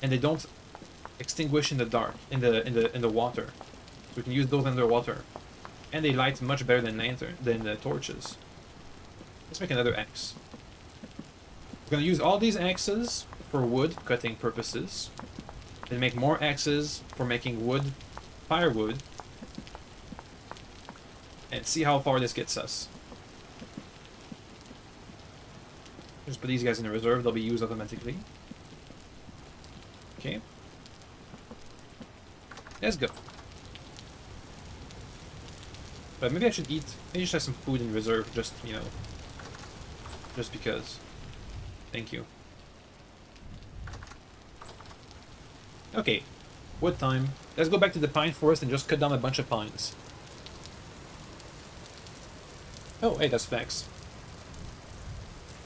and they don't extinguish in the dark, in the water. So we can use those underwater, and they light much better than torches. Let's make another axe. We're gonna use all these axes for wood cutting purposes, and make more axes for making wood, firewood, and see how far this gets us. Just put these guys in the reserve, they'll be used automatically. Okay. Let's go. But maybe I should eat, maybe I should have some food in reserve, just, you know, just because. Thank you. Okay, wood time. Let's go back to the pine forest and just cut down a bunch of pines. Oh, hey, that's flax.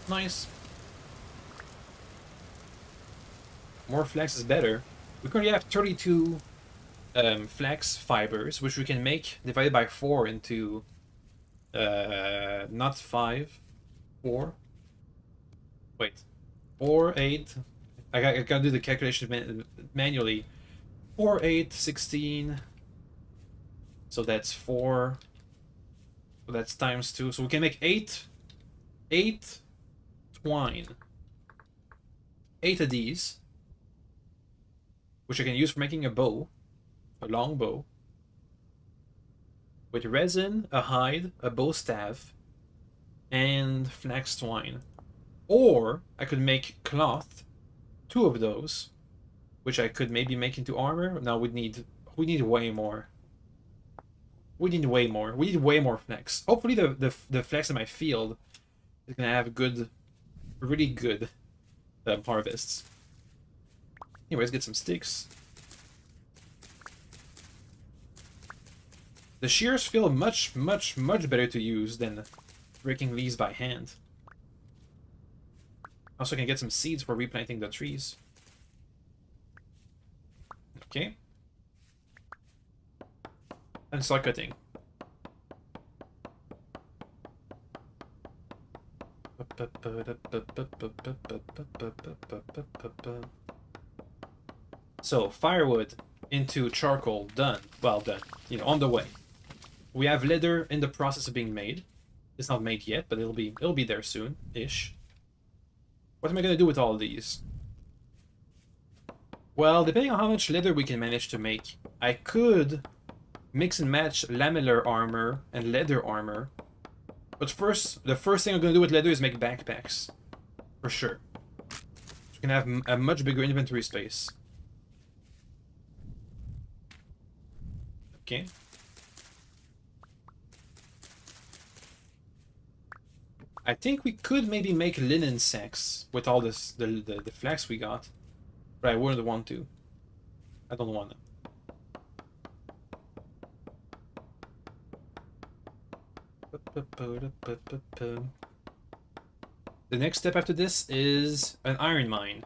Nice. More flax is better. We currently have 32 flax fibers, which we can make divided by 4 into not 5, 4. Wait, 4, 8. I gotta do the calculation manually. 4, 8, 16. So that's 4. So that's times 2. So we can make 8 twine. 8 of these. which I can use for making a bow, a long bow, with resin, a hide, a bow staff, and flax twine. Or I could make cloth, 2 of those, which I could maybe make into armor. No, we need way more. We need way more. We need way more flax. Hopefully the flax in my field is gonna have good, really good harvests. Anyways, get some sticks. The shears feel much better to use than breaking leaves by hand. Also can get some seeds for replanting the trees. Okay. And start cutting. So, firewood into charcoal, done. Well done. You know, on the way. We have leather in the process of being made. It's not made yet, but it'll be there soon-ish. What am I gonna do with all of these? Well, depending on how much leather we can manage to make, I could mix and match lamellar armor and leather armor. But first, the first thing I'm gonna do with leather is make backpacks. For sure. You can have a much bigger inventory space. Okay. I think we could maybe make linen sacks with all this the flax we got, but I wouldn't want to. I don't want to. The next step after this is an iron mine.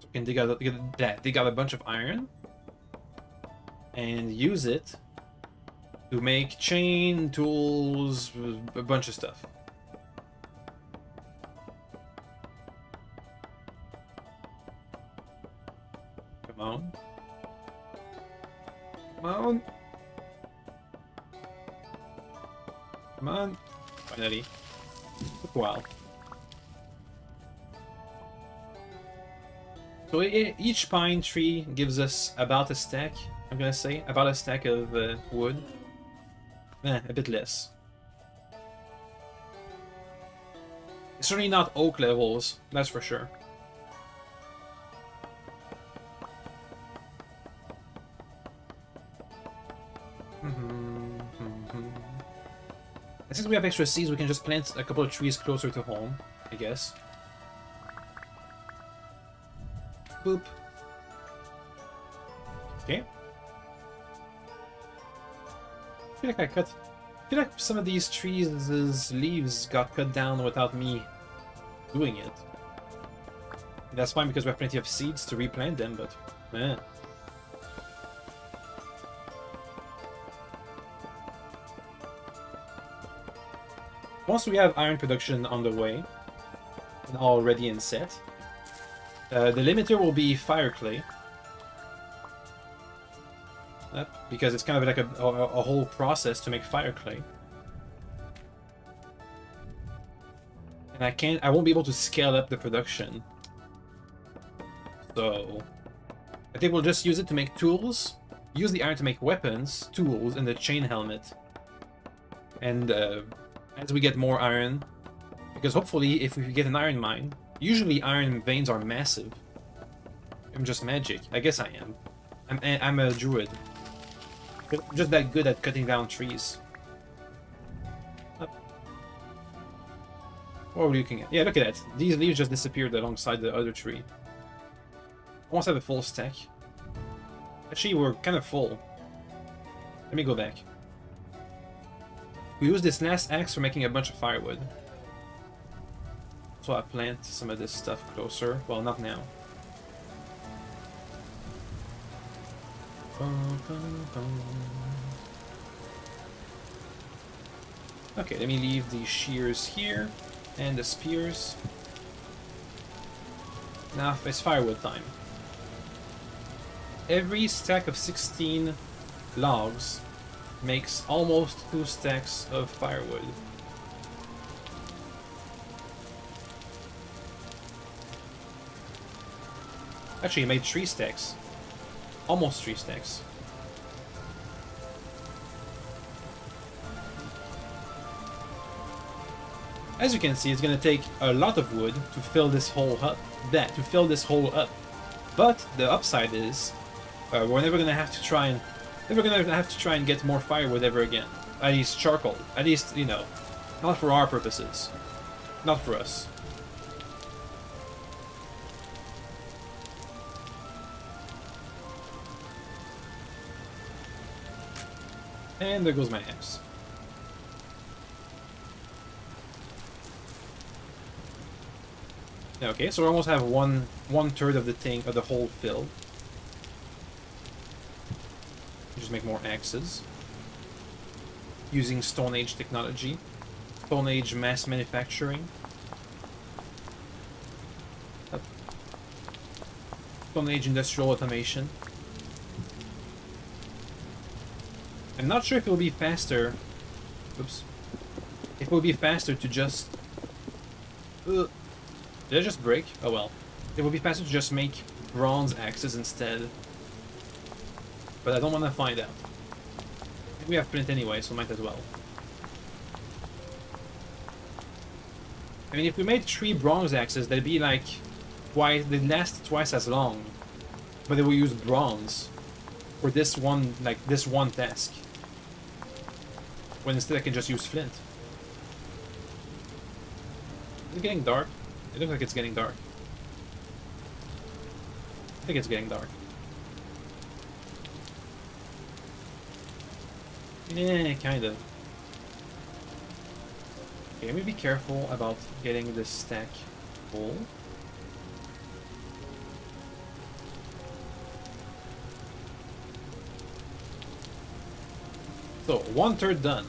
So we can dig out a bunch of iron and use it to make chain, tools, a bunch of stuff. Come on. Come on. Come on. Finally. Took a while. So each pine tree gives us about a stack, I'm gonna say. About a stack of wood. A bit less. It's certainly not oak levels, that's for sure. And since we have extra seeds, we can just plant a couple of trees closer to home, I guess. Boop. Okay. I feel like some of these trees' leaves got cut down without me doing it. That's fine because we have plenty of seeds to replant them, but man. Once we have iron production on the way and all ready and set, the limiter will be fire clay. Because it's kind of like a whole process to make fire clay. And I won't be able to scale up the production. So I think we'll just use it to make tools, use the iron to make weapons, tools, and the chain helmet. And as we get more iron, because hopefully if we get an iron mine, usually iron veins are massive. I'm just magic. I guess I am. I'm a druid. I'm just that good at cutting down trees. What are we looking at? Yeah, look at that. These leaves just disappeared alongside the other tree. Almost have a full stack. Actually, we're kind of full. Let me go back. We use this last axe for making a bunch of firewood. So I plant some of this stuff closer. Well, not now. Okay, let me leave the shears here and the spears. Now it's firewood time. Every stack of 16 logs makes almost 2 stacks of firewood. Actually, I made 3 stacks. Almost 3 stacks. As you can see, it's gonna take a lot of wood to fill this hole up. But the upside is, we're never gonna have to try and get more firewood ever again. At least charcoal. At least, you know, not for our purposes. Not for us. And there goes my axe. Okay, so we almost have one third of the hole filled. Just make more axes. Using Stone Age technology. Stone Age mass manufacturing. Stone Age industrial automation. I'm not sure if it will be faster. Oops. If it will be faster to just. Did I just break? Oh well. It will be faster to just make bronze axes instead. But I don't want to find out. We have flint anyway, so might as well. I mean, if we made 3 bronze axes, they'd be like twice. They'd last twice as long, but they will use bronze for this one, like this one task. When instead I can just use flint. Is it getting dark? It looks like it's getting dark. I think it's getting dark. Yeah, kind of. Okay, let me be careful about getting this stack full. So, 1/3 done.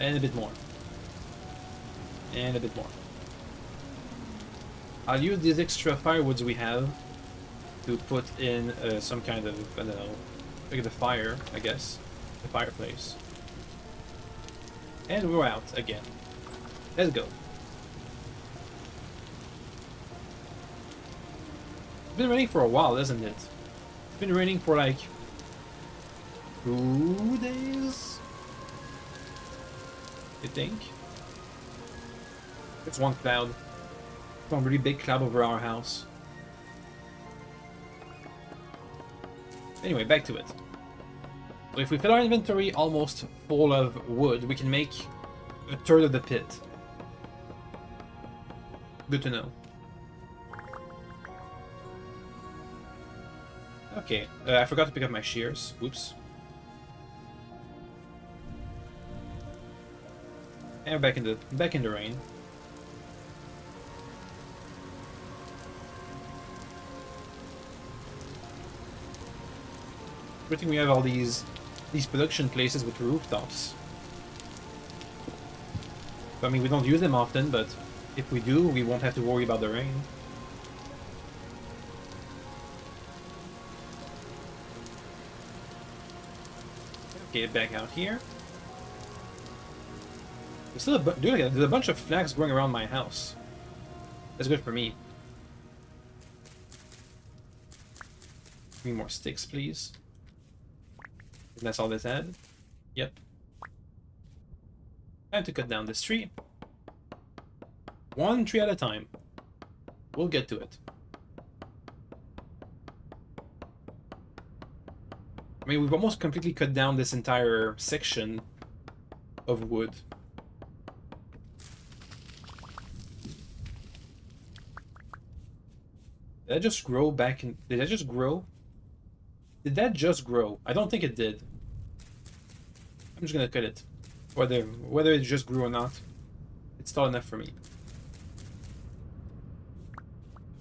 And a bit more. And a bit more. I'll use these extra firewoods we have to put in some kind of, I don't know, like the fire, I guess. The fireplace. And we're out again. Let's go. It's been raining for a while, isn't it? It's been raining for like 2 days, I think. It's one cloud. One really big cloud over our house. Anyway, back to it. So if we fill our inventory almost full of wood, we can make 1/3 of the pit. Good to know. Okay, I forgot to pick up my shears. Oops. And back in the rain. Good thing we have all these production places with rooftops. I mean, we don't use them often, but if we do, we won't have to worry about the rain. Okay, back out here. There's still there's a bunch of flags going around my house. That's good for me. Give me more sticks, please. And that's all this had? Yep. Time to cut down this tree. 1 tree at a time. We'll get to it. I mean, we've almost completely cut down this entire section of wood. Did that just grow back in... Did that just grow? Did that just grow? I don't think it did. I'm just gonna cut it. Whether it just grew or not, it's tall enough for me.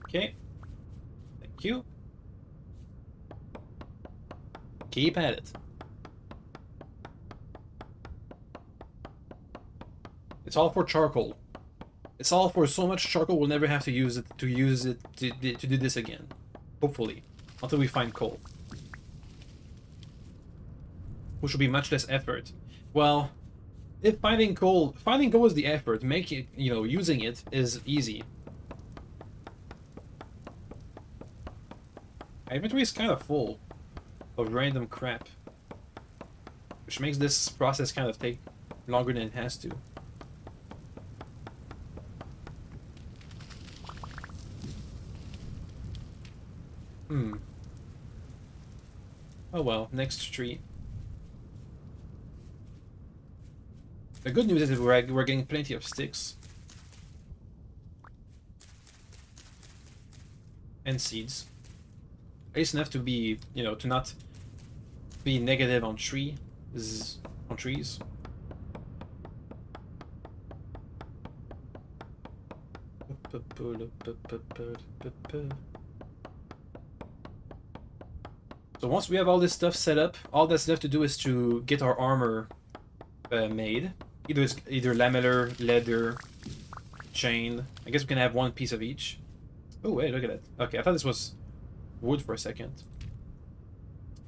Okay. Thank you. Keep at it. It's all for charcoal. It's all for so much charcoal we'll never have to use it to do this again. Hopefully. Until we find coal. Which will be much less effort. Well, if finding coal is the effort, using it is easy. My inventory is kind of full of random crap, which makes this process kind of take longer than it has to. Oh well, next tree. The good news is that we're getting plenty of sticks. And seeds. At least enough to be, you know, to not be negative on trees. So once we have all this stuff set up, all that's left to do is to get our armor made. Either lamellar, leather, chain. I guess we can have one piece of each. Oh wait, look at that. Okay, I thought this was wood for a second.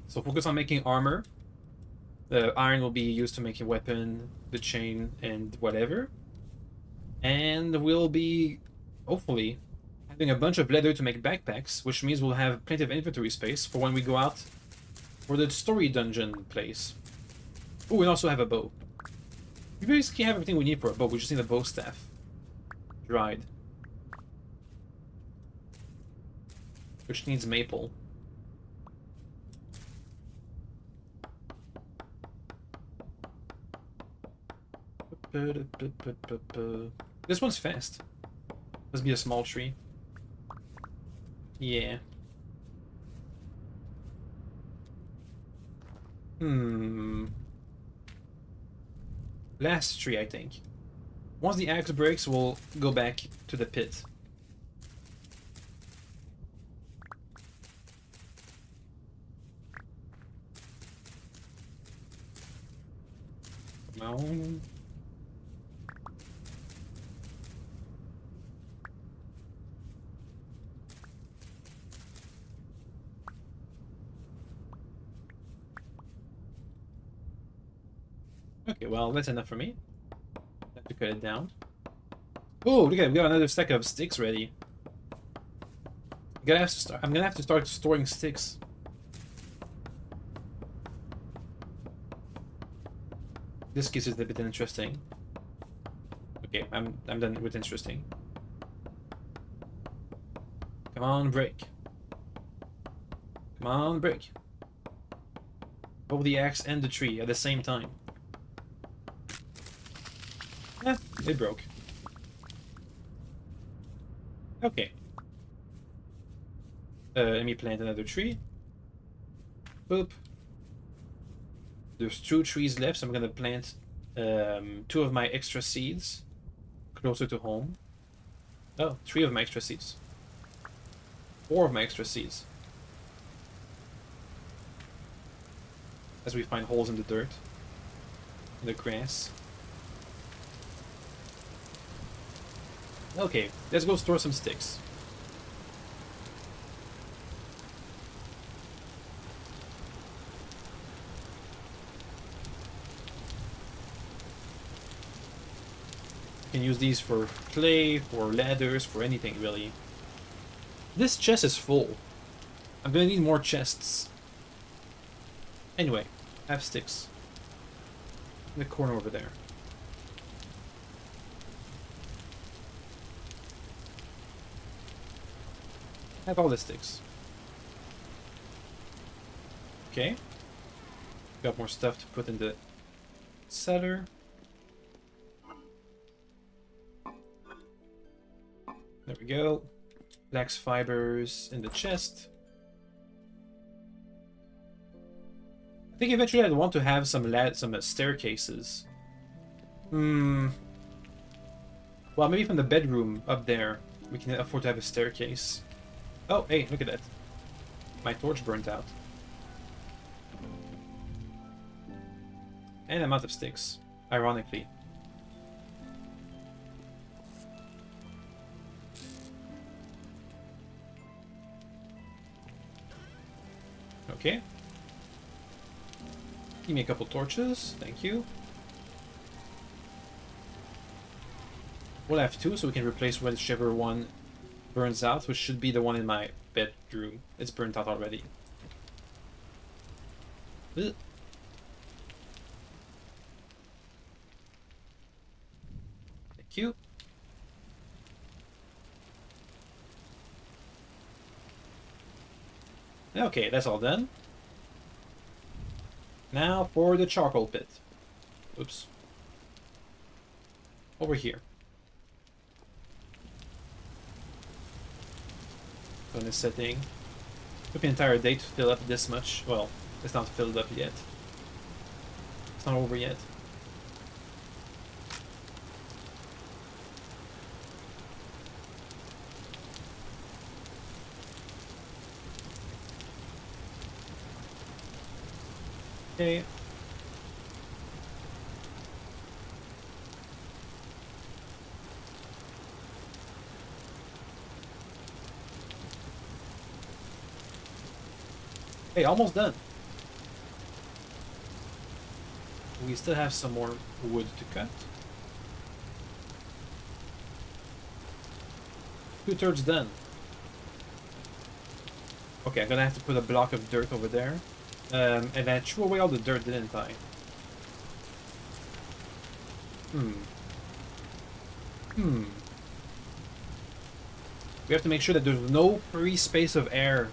So focus on making armor. The iron will be used to make a weapon, the chain, and whatever. And we'll be, hopefully, having a bunch of leather to make backpacks, which means we'll have plenty of inventory space for when we go out for the story dungeon place. Oh, we also have a bow. We basically have everything we need for a bow, we just need a bow staff. Dried. Which needs maple. This one's fast. Must be a small tree. Yeah. Last tree, I think. Once the axe breaks, we'll go back to the pit. Come on. Okay, well, that's enough for me. Have to cut it down. Oh, look at it, we got another stack of sticks ready. I'm gonna have to start storing sticks. This case is a bit interesting. Okay, I'm done with interesting. Come on, break. Come on, break. Both the axe and the tree at the same time. Yeah, it broke. Okay. Let me plant another tree. Boop. There's 2 trees left, so I'm gonna plant 2 of my extra seeds closer to home. Oh, 3 of my extra seeds. 4 of my extra seeds. As we find holes in the dirt, in the grass. Okay, let's go store some sticks. You can use these for clay, for ladders, for anything really. This chest is full. I'm gonna need more chests. Anyway, I have sticks. In the corner over there. I have all the sticks. Okay. Got more stuff to put in the cellar. There we go. Flax fibers in the chest. I think eventually I'd want to have some staircases. Well, maybe from the bedroom up there, we can afford to have a staircase. Oh, hey, look at that. My torch burnt out. And I'm out of sticks, ironically. Okay. Give me a couple torches, thank you. We'll have 2, so we can replace whichever one burns out, which should be the one in my bedroom. It's burnt out already. Ugh. Thank you. Okay, that's all done. Now for the charcoal pit. Oops. Over here. On this setting. Took an entire day to fill up this much. Well, it's not filled up yet. It's not over yet. Okay. Hey, almost done. We still have some more wood to cut. 2/3 done. Okay, I'm gonna have to put a block of dirt over there. And I threw away all the dirt, didn't I? We have to make sure that there's no free space of air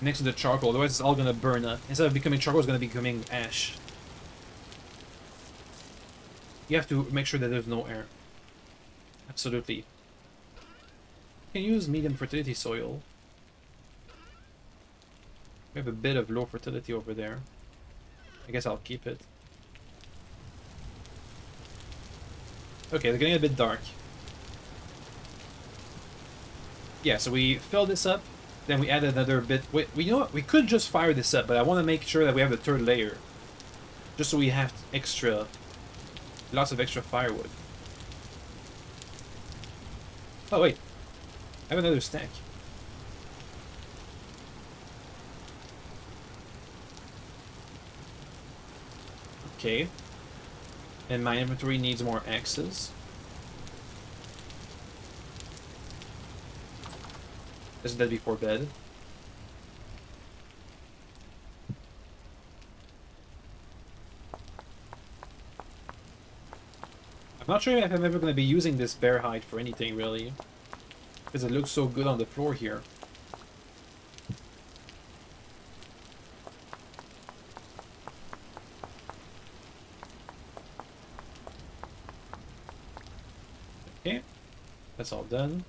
next to the charcoal, otherwise it's all gonna burn up. Instead of becoming charcoal, it's gonna be becoming ash. You have to make sure that there's no air. Absolutely. You can use medium fertility soil. We have a bit of low fertility over there. I guess I'll keep it. Okay, they're getting a bit dark. Yeah, so we fill this up, then we add another bit. We you know what? We could just fire this up, but I want to make sure that we have the third layer. Just so we have lots of extra firewood. Oh wait, I have another stack. Okay. And my inventory needs more axes. Isn't that before bed? I'm not sure if I'm ever going to be using this bear hide for anything, really. Because it looks so good on the floor here. Okay, that's all done.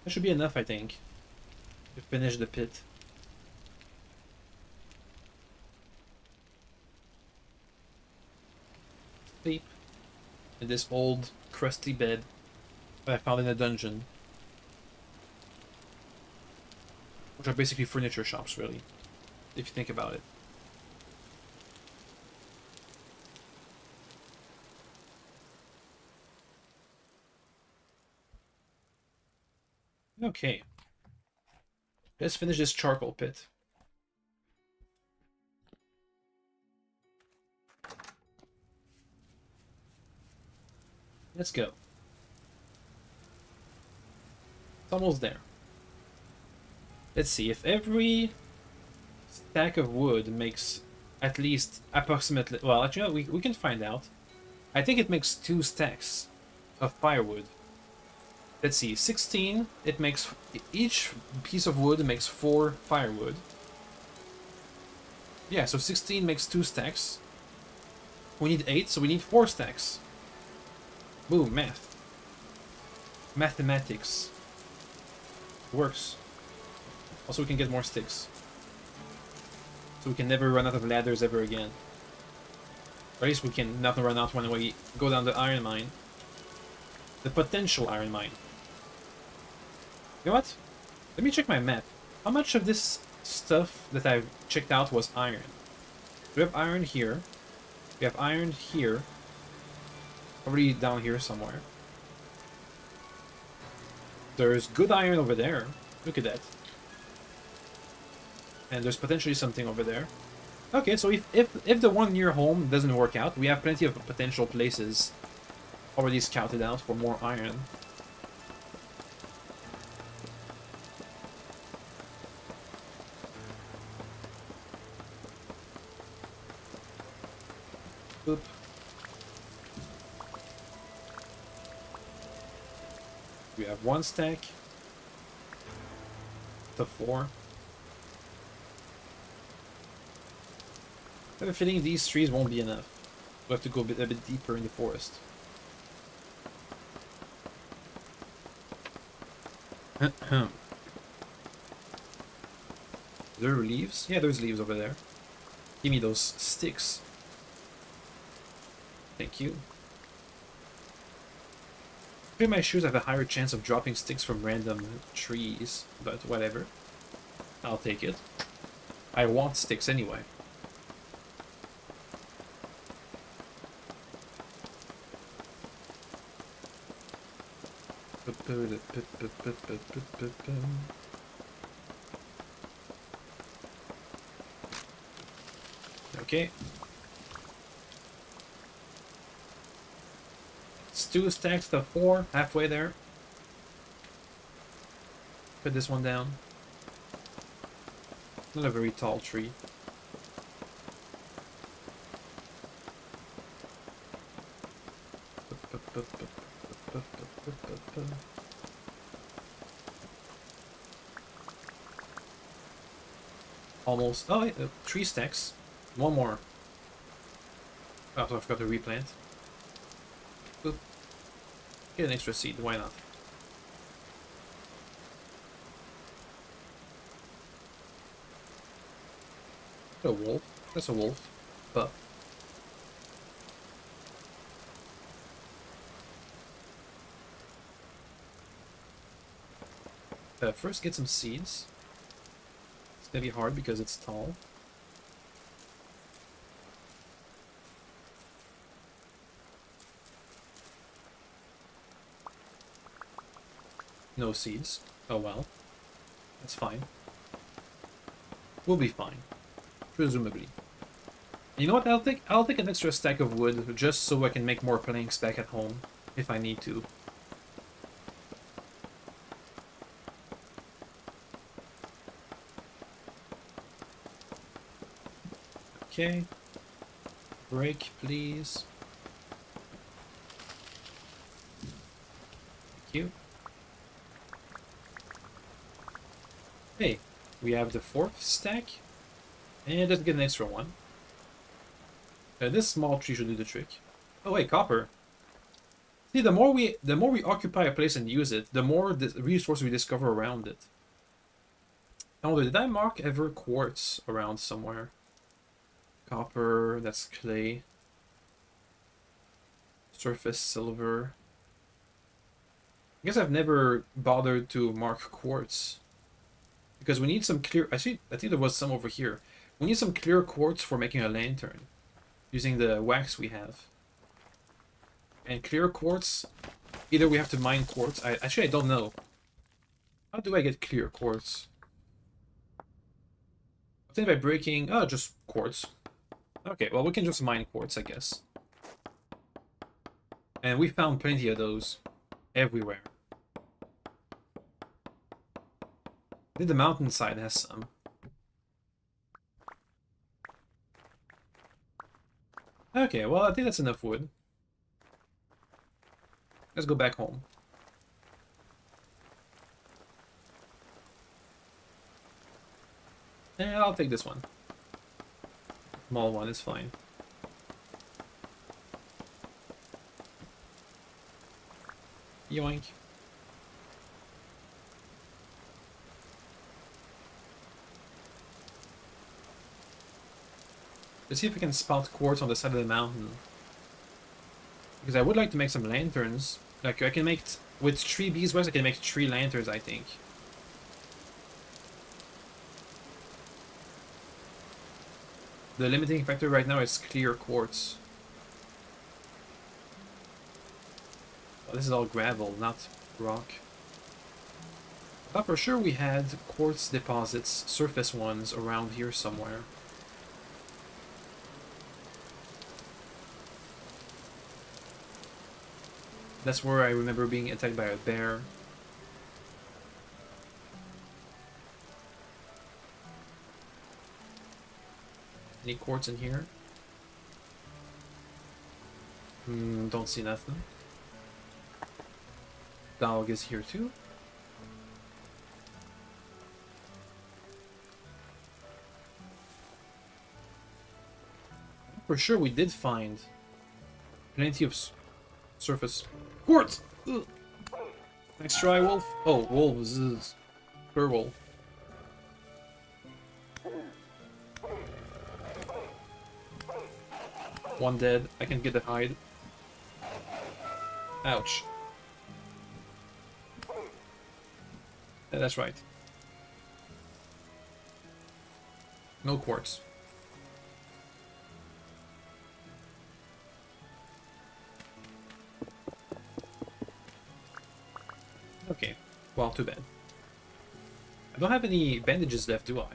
That should be enough, I think, to finish the pit. Sleep in this old, crusty bed that I found in a dungeon. Which are basically furniture shops, really, if you think about it. Okay. Let's finish this charcoal pit. Let's go. It's almost there. Let's see, if every stack of wood makes at least approximately... Well, actually, we can find out. I think it makes 2 stacks of firewood. Let's see, 16, it makes... Each piece of wood makes 4 firewood. Yeah, so 16 makes 2 stacks. We need 8, so we need 4 stacks. Boom, math. Mathematics. Works. Also, we can get more sticks. So we can never run out of ladders ever again. Or at least we can not run out when we go down the iron mine. The potential iron mine. You know what? Let me check my map. How much of this stuff that I've checked out was iron? We have iron here. We have iron here. Probably down here somewhere. There's good iron over there. Look at that. And there's potentially something over there. Okay, so if the one near home doesn't work out, we have plenty of potential places already scouted out for more iron. Boop. We have 1 stack. To 4. I have a feeling these trees won't be enough. We'll have to go a bit deeper in the forest. There are leaves? Yeah, there's leaves over there. Give me those sticks. Thank you. I feel my shoes have a higher chance of dropping sticks from random trees, but whatever. I'll take it. I want sticks anyway. Okay. It's 2 stacks to 4, halfway there. Put this one down. Not a very tall tree. Almost. Oh, wait, 3 stacks. 1 more. Oh, so I forgot to replant. Boop. Get an extra seed, why not? A wolf. That's a wolf. But first get some seeds. It's gonna be hard because it's tall. No seeds. Oh well. That's fine. We'll be fine. Presumably. You know what? I'll take an extra stack of wood just so I can make more planks back at home if I need to. Okay. Break, please. Thank you. Hey, we have the 4th stack. And let's get an extra one. This small tree should do the trick. Oh wait, copper. See, the more we occupy a place and use it, the more resources we discover around it. Oh, did I mark ever quartz around somewhere? Copper, that's clay. Surface silver. I guess I've never bothered to mark quartz. Because we need some clear... Actually, I think there was some over here. We need some clear quartz for making a lantern. Using the wax we have. And clear quartz... Either we have to mine quartz... Actually, I don't know. How do I get clear quartz? I think by breaking... Oh, just quartz. Okay, well, we can just mine quartz, I guess. And we found plenty of those. Everywhere. I think the mountainside has some. Okay, well, I think that's enough wood. Let's go back home. Yeah, I'll take this one. Small one is fine. Yoink. Let's see if we can spot quartz on the side of the mountain. Because I would like to make some lanterns. Like, I can make... With 3 beeswax, I can make 3 lanterns, I think. The limiting factor right now is clear quartz. Oh, this is all gravel, not rock. I thought for sure we had quartz deposits, surface ones, around here somewhere. That's where I remember being attacked by a bear. Any quartz in here? Don't see nothing. Dog is here too. For sure we did find plenty of surface quartz. Ugh. Nice try, wolf. Oh, wolves. Purple. One dead. I can get the hide. Ouch. Yeah, that's right. No quartz. Okay. Well, too bad. I don't have any bandages left, do I?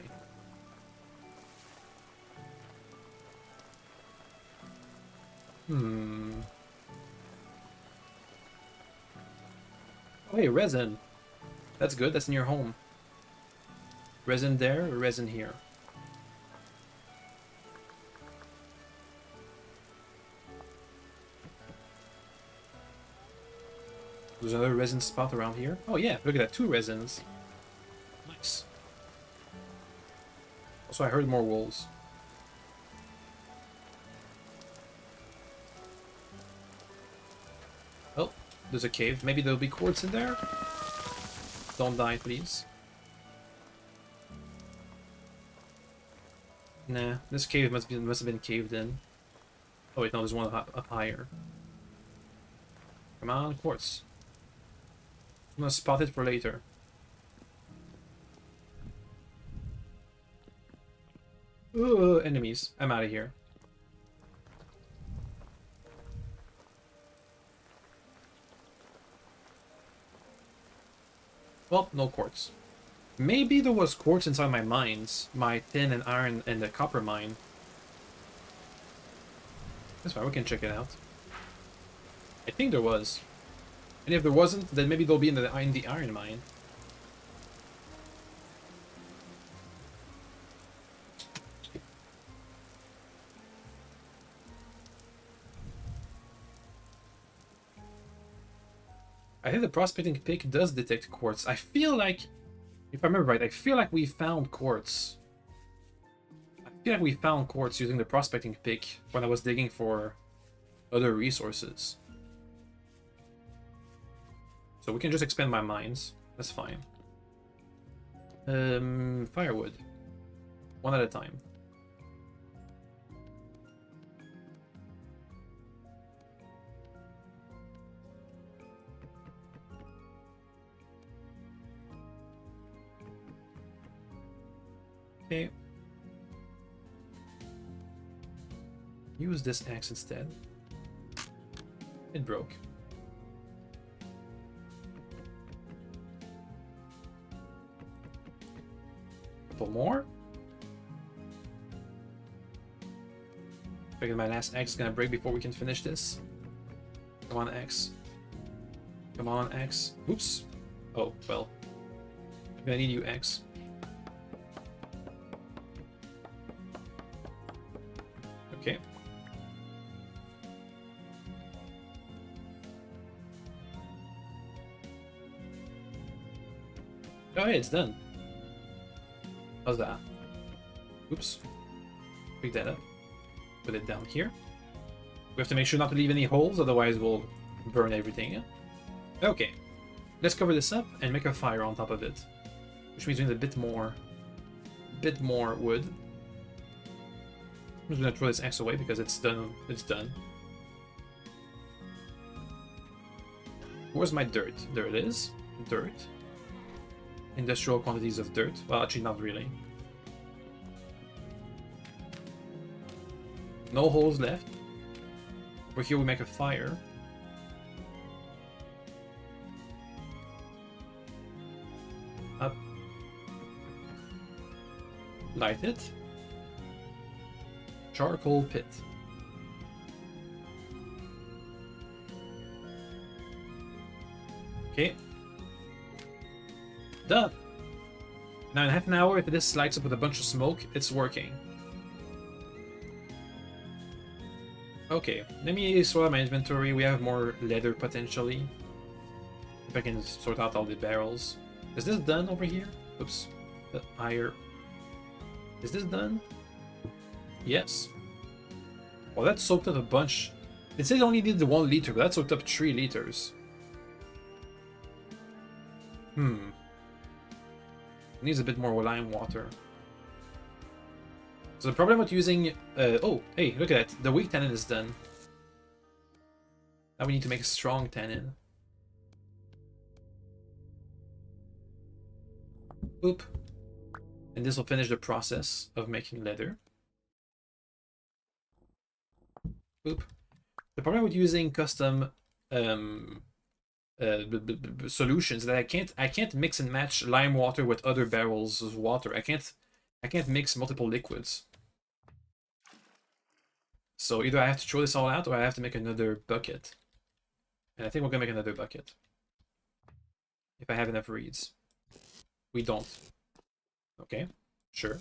Oh, hey, resin. That's good. That's near home. Resin there or resin here? There's another resin spot around here. Oh yeah, look at that. 2 resins. Nice. Also, I heard more wolves. Oh, there's a cave. Maybe there'll be quartz in there? Don't die, please. Nah, this cave must have been caved in. Oh wait, no, there's one up higher. Come on, quartz. I'm gonna spot it for later. Enemies. I'm out of here. Well, no quartz. Maybe there was quartz inside my mines. My tin and iron and the copper mine. That's fine, we can check it out. I think there was. And if there wasn't, then maybe they'll be in the iron mine. I think the prospecting pick does detect quartz. I feel like, if I remember right, I feel like we found quartz. I feel like we found quartz using the prospecting pick when I was digging for other resources. So we can just expand my mines. That's fine. Firewood. One at a time. Okay. Use this axe instead. It broke. Couple more. I figure my last axe is gonna break before we can finish this. Come on, axe. Come on, axe. Oops. Oh, well. I'm gonna need you, axe. Okay. Oh, hey, it's done. How's that? Oops. Pick that up. Put it down here. We have to make sure not to leave any holes, otherwise we'll burn everything. Okay. Let's cover this up and make a fire on top of it. Which means we need a bit more wood. I'm just gonna throw this axe away because it's done. It's done. Where's my dirt? There it is. Dirt. Industrial quantities of dirt. Well, actually, not really. No holes left. Over here we make a fire. Up. Light it. Charcoal pit. Okay. Done. Now in half an hour, if this lights up with a bunch of smoke, it's working. Okay, let me sort out my inventory. We have more leather potentially. If I can sort out all the barrels. Is this done over here? Oops. The higher. Is this done? Yes. Well, that soaked up a bunch. It said it only needed 1 liter, but that soaked up 3 liters. Hmm. It needs a bit more lime water. So the problem with using... oh, hey, look at that. The weak tannin is done. Now we need to make a strong tannin. Oop. And this will finish the process of making leather. Oop. The problem with using custom solutions is that I can't mix and match lime water with other barrels of water. I can't mix multiple liquids. So either I have to throw this all out or I have to make another bucket. And I think we're gonna make another bucket. If I have enough reeds. We don't. Okay, sure.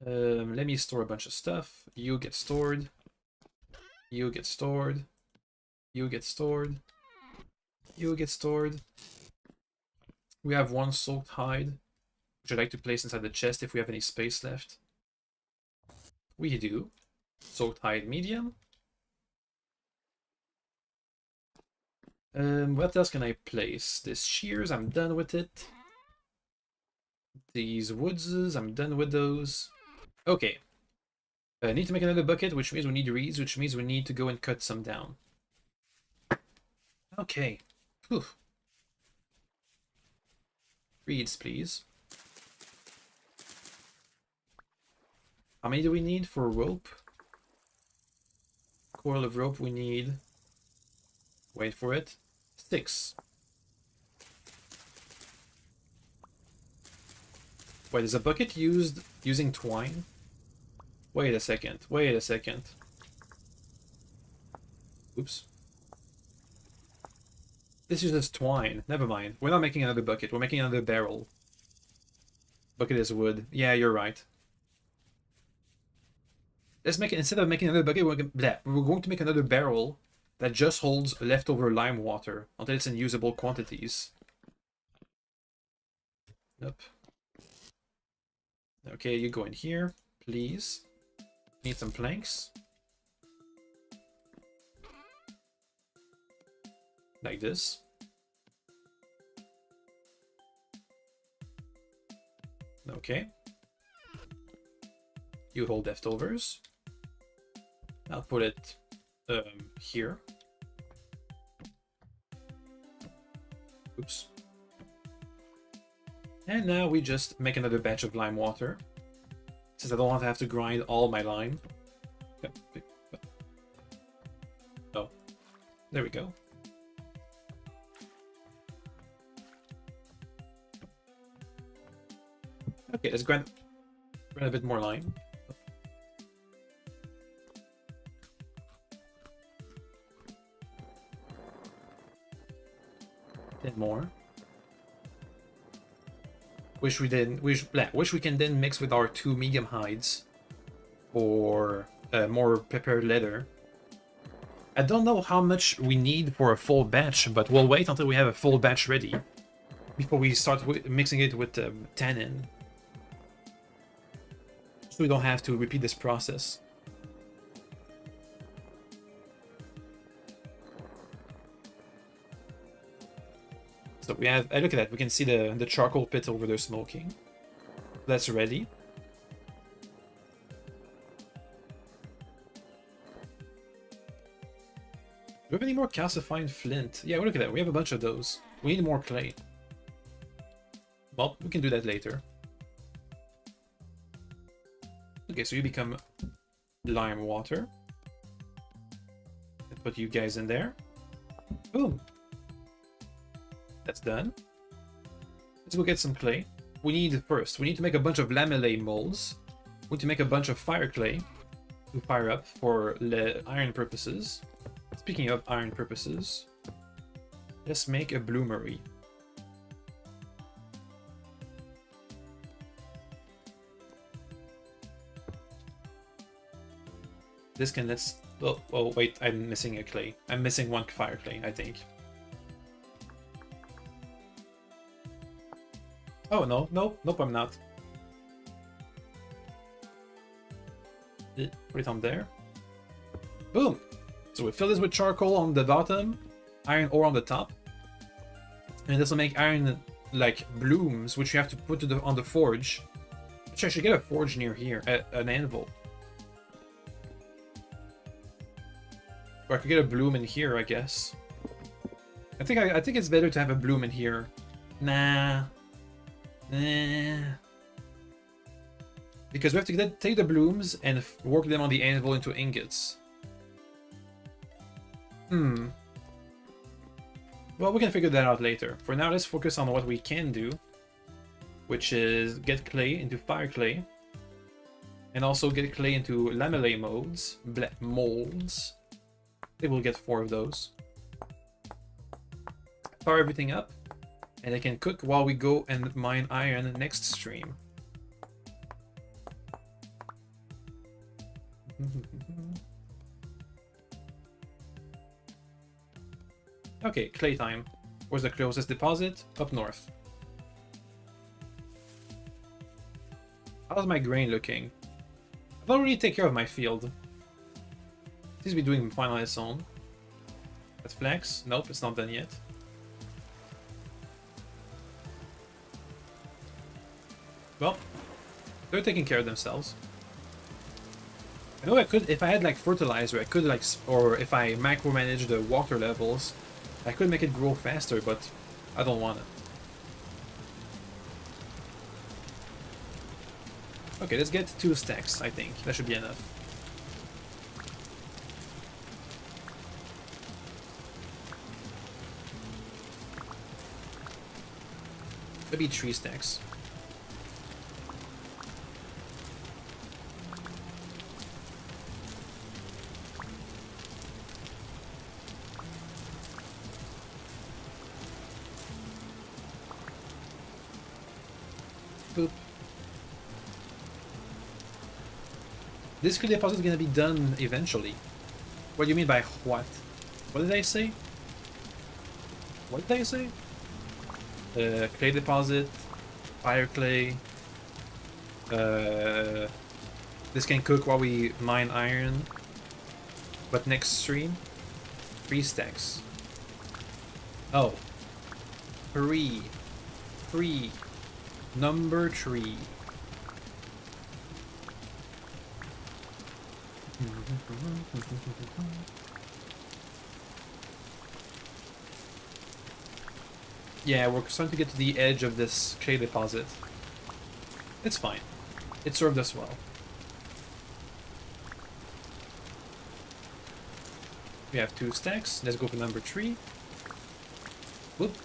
Let me store a bunch of stuff. You get stored. You get stored. You get stored. You get stored. We have 1 soaked hide, which I'd like to place inside the chest if we have any space left. We do. Soaked hide medium. What else can I place? This shears, I'm done with it. These woodses, I'm done with those. Okay. I need to make another bucket, which means we need reeds, which means we need to go and cut some down. Okay. Whew. Reeds, please. How many do we need for rope? Coil of rope we need... Wait for it. 6. Wait, is a bucket used using twine? Wait a second. Wait a second. Oops. This uses twine. Never mind. We're not making another bucket. We're making another barrel. Bucket is wood. Yeah, you're right. Let's make it, instead of making another bucket, we're going to make another barrel that just holds leftover lime water until it's in usable quantities. Nope. Okay, you go in here, please. Need some planks. Like this. Okay. You hold leftovers. I'll put it here. Oops. And now we just make another batch of lime water. Since I don't want to have to grind all my lime. Oh, there we go. Okay, let's grind a bit more lime. 10 more. Which we can then mix with our 2 medium hides for more prepared leather. I don't know how much we need for a full batch, but we'll wait until we have a full batch ready before we start mixing it with tannin. So we don't have to repeat this process. So we have, look at that, we can see the charcoal pit over there smoking. That's ready. Do we have any more calcified flint? Yeah, look at that, we have a bunch of those. We need more clay. Well, we can do that later. Okay, so you become lime water. And put you guys in there. Boom. That's done. Let's go get some clay. We need to make a bunch of lamellae molds. We need to make a bunch of fire clay to fire up for iron purposes. Speaking of iron purposes, let's make a bloomery. This can let's... Oh, wait, I'm missing a clay. I'm missing one fire clay, I think. Oh, no, nope, I'm not. Put it on there. Boom! So we fill this with charcoal on the bottom, iron ore on the top. And this will make iron, like, blooms, which you have to put on the forge. Which I should get a forge near here, an anvil. Or I could get a bloom in here, I guess. I think it's better to have a bloom in here. Nah. Because we have to take the blooms and work them on the anvil into ingots. Well, we can figure that out later. For now, let's focus on what we can do, which is get clay into fire clay, and also get clay into lamellae molds. They will get 4 of those. Fire everything up, and they can cook while we go and mine iron next stream. Okay, clay time. Where's the closest deposit? Up north. How's my grain looking? I don't really take care of my field. It seems to be doing fine on its own. That's flax? Nope, it's not done yet. Well, they're taking care of themselves. I know I could, if I had like fertilizer, I could like, or if I micromanage the water levels, I could make it grow faster, but I don't want it. Okay, let's get 2 stacks, I think. That should be enough. Maybe 3 stacks. Boop. This clay deposit is gonna be done eventually. What do you mean by what? What did I say? What did I say? Clay deposit, fire clay. This can cook while we mine iron. But next stream, 3 stacks. Oh, 3. Number 3. Yeah, we're starting to get to the edge of this clay deposit. It's fine. It served us well. We have 2 stacks. Let's go for number 3. Whoop.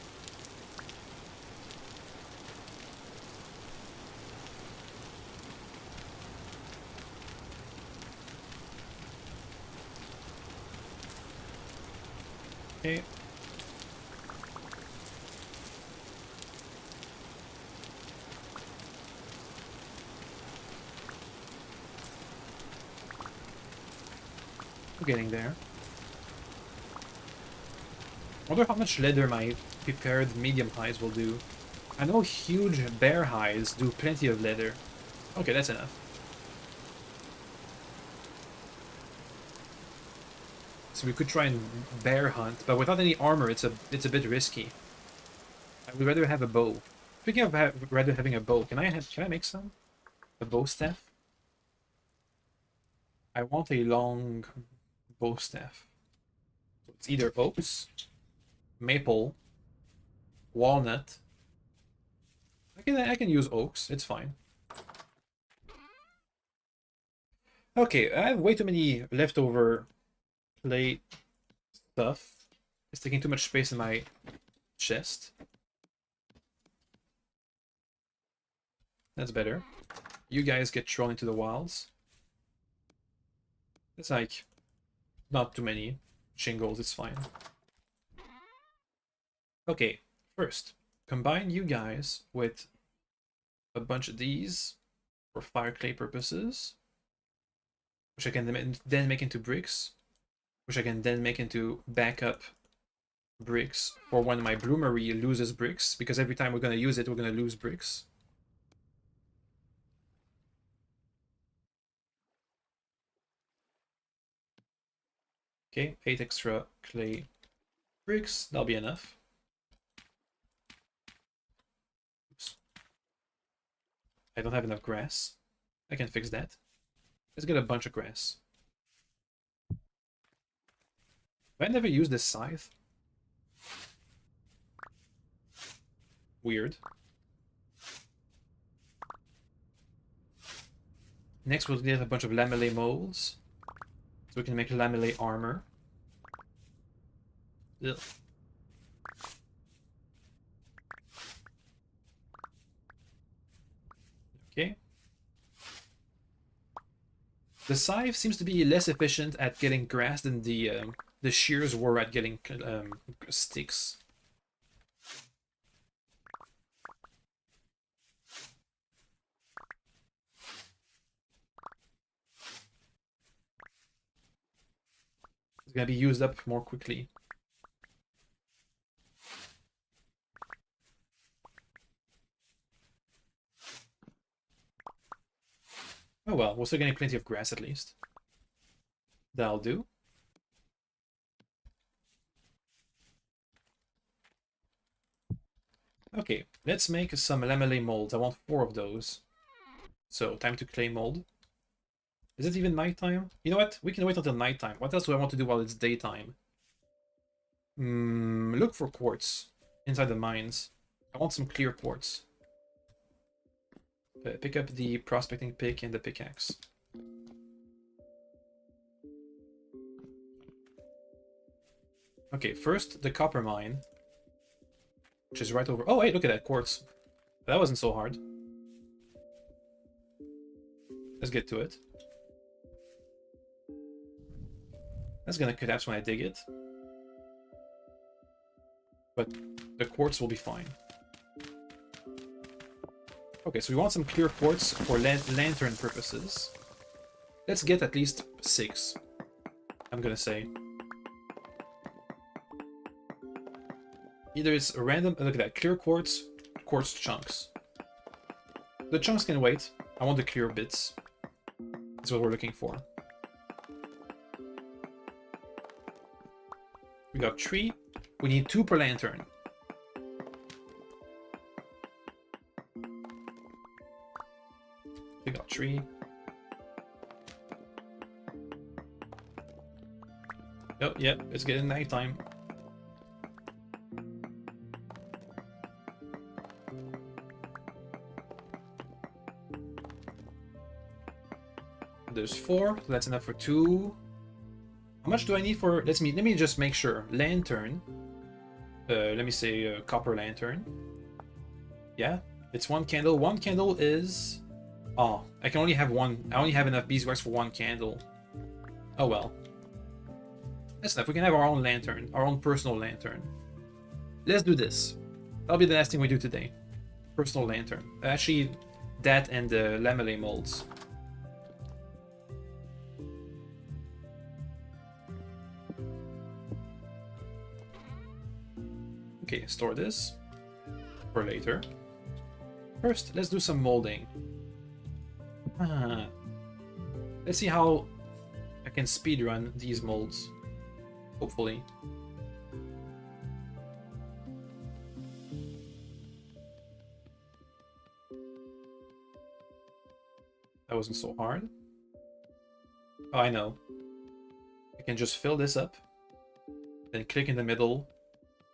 Okay. We're getting there. I wonder how much leather my prepared medium hides will do. I know huge bear hides do plenty of leather. Okay, that's enough. So we could try and bear hunt, but without any armor, it's a bit risky. I would rather have a bow. Speaking of rather having a bow, can I make some? A bow staff? I want a long bow staff. So it's either oaks, maple, walnut. I can use oaks. It's fine. Okay, I have way too many leftover clay stuff. It's taking too much space in my chest. That's better. You guys get thrown into the wilds. It's like not too many shingles, it's fine. Okay, first, combine you guys with a bunch of these for fire clay purposes. which I can then make into bricks, which I can then make into backup bricks for when my bloomery loses bricks, because every time we're going to use it, we're going to lose bricks. Okay, 8 extra clay bricks, that'll be enough. Oops. I don't have enough grass. I can fix that. Let's get a bunch of grass. Have I never used this scythe? Weird. Next we'll get a bunch of lamellae molds. So we can make lamellae armor. Ugh. Okay. The scythe seems to be less efficient at getting grass than the shears were at getting sticks. It's gonna be used up more quickly. Oh well, we're still getting plenty of grass at least. That'll do. Okay, let's make some lamellae molds. I want 4 of those. So, time to clay mold. Is it even nighttime? You know what? We can wait until nighttime. What else do I want to do while it's daytime? Look for quartz inside the mines. I want some clear quartz. Pick up the prospecting pick and the pickaxe. Okay, first the copper mine, which is right over. Oh, hey, look at that quartz. That wasn't so hard. Let's get to it. That's gonna collapse when I dig it. But the quartz will be fine. Okay, so we want some clear quartz for lantern purposes. Let's get at least 6, I'm gonna say. Either it's a random, look at that, clear quartz, quartz chunks. The chunks can wait. I want the clear bits. That's what we're looking for. We got 3. We need 2 per lantern. We got 3. Oh, yeah, it's getting nighttime. There's 4, so that's enough for 2. How much do I need for? Let me just make sure. Lantern. Let me say copper lantern. Yeah, it's 1 candle. 1 candle is. Oh, I can only have 1. I only have enough beeswax for 1 candle. Oh well. That's enough. We can have our own lantern, our own personal lantern. Let's do this. That'll be the last thing we do today. Personal lantern. Actually, that and the lamellae molds. Okay, store this for later. First, let's do some molding. Let's see how I can speedrun these molds. Hopefully. That wasn't so hard. Oh, I know. I can just fill this up, then click in the middle,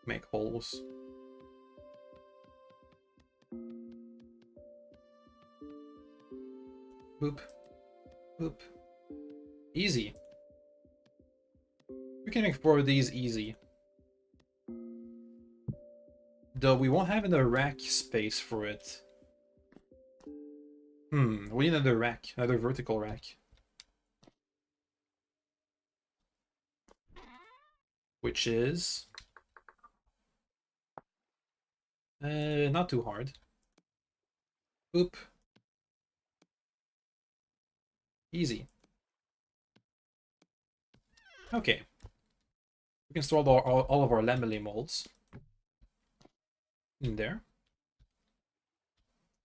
make holes. Boop. Boop. Easy. We can make 4 of these easy. Though we won't have another rack space for it. We need another rack, another vertical rack. Which is... not too hard. Oop. Easy. Okay. We can store all of our lamellay molds in there.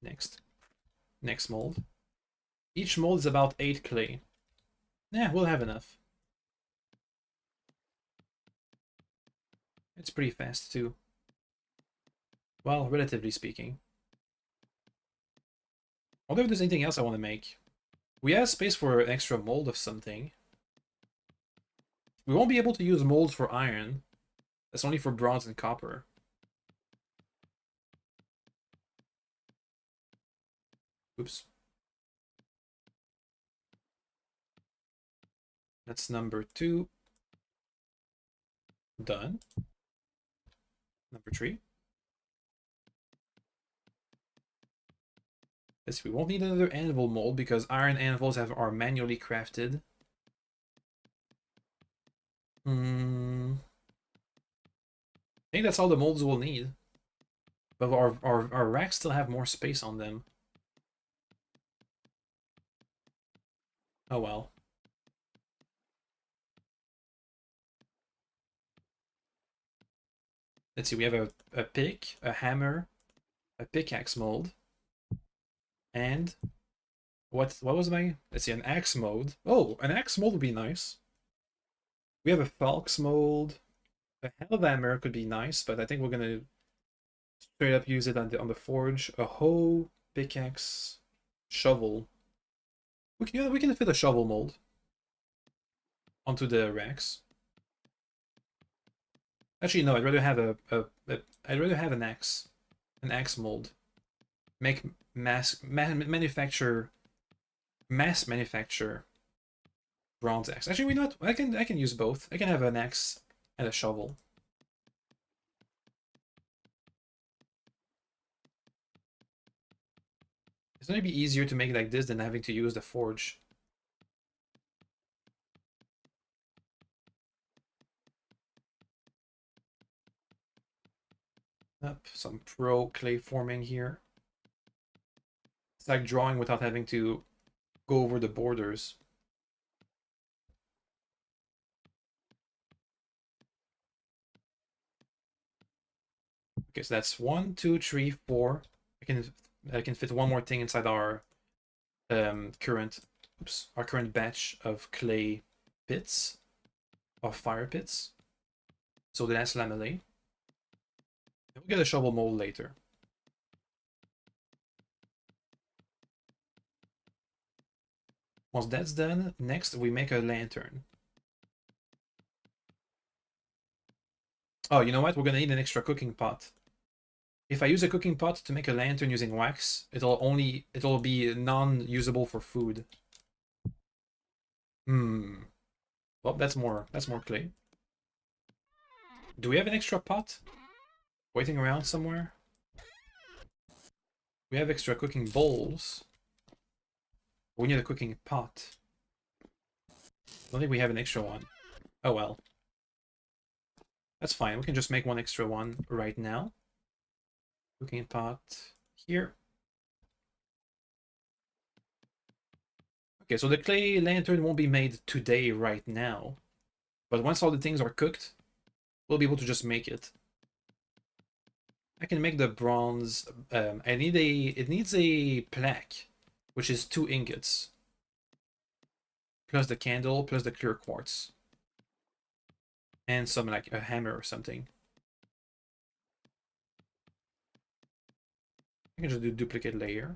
Next mold. Each mold is about 8 clay. Yeah, we'll have enough. It's pretty fast too. Well, relatively speaking. I wonder if there's anything else I want to make. We have space for an extra mold of something. We won't be able to use molds for iron. That's only for bronze and copper. Oops. That's number 2. Done. Number 3. Let's see, we won't need another anvil mold because iron anvils are manually crafted. I think that's all the molds we'll need. But our racks still have more space on them. Oh well. Let's see, we have a pick, a hammer, a pickaxe mold, and what was my... Let's see, an axe mold. Oh, an axe mold would be nice. We have a falx mold. A hellhammer could be nice, but I think we're gonna straight up use it on the forge. A hoe, pickaxe, shovel. We can fit a shovel mold onto the racks. Actually, no. I'd rather have I'd rather have an axe mold. Make mass manufacture bronze axe. Actually, we not. I can use both. I can have an axe and a shovel. It's gonna be easier to make like this than having to use the forge. Up some pro clay forming here. It's like drawing without having to go over the borders. Okay, so that's 1, 2, 3, 4. I can fit one more thing inside our current batch of clay pits, of fire pits. So that's lamellay. We'll get a shovel mold later. Once that's done, next we make a lantern. Oh, you know what? We're gonna need an extra cooking pot. If I use a cooking pot to make a lantern using wax, it'll be non-usable for food. Well, that's more clay. Do we have an extra pot waiting around somewhere? We have extra cooking bowls. We need a cooking pot. I don't think we have an extra one. Oh well. That's fine. We can just make one extra one right now. Cooking pot here. Okay, so the clay lantern won't be made today right now. But once all the things are cooked, we'll be able to just make it. I can make the bronze. It needs a plaque, which is 2 ingots. Plus the candle, plus the clear quartz. And some like a hammer or something. I can just do duplicate layer.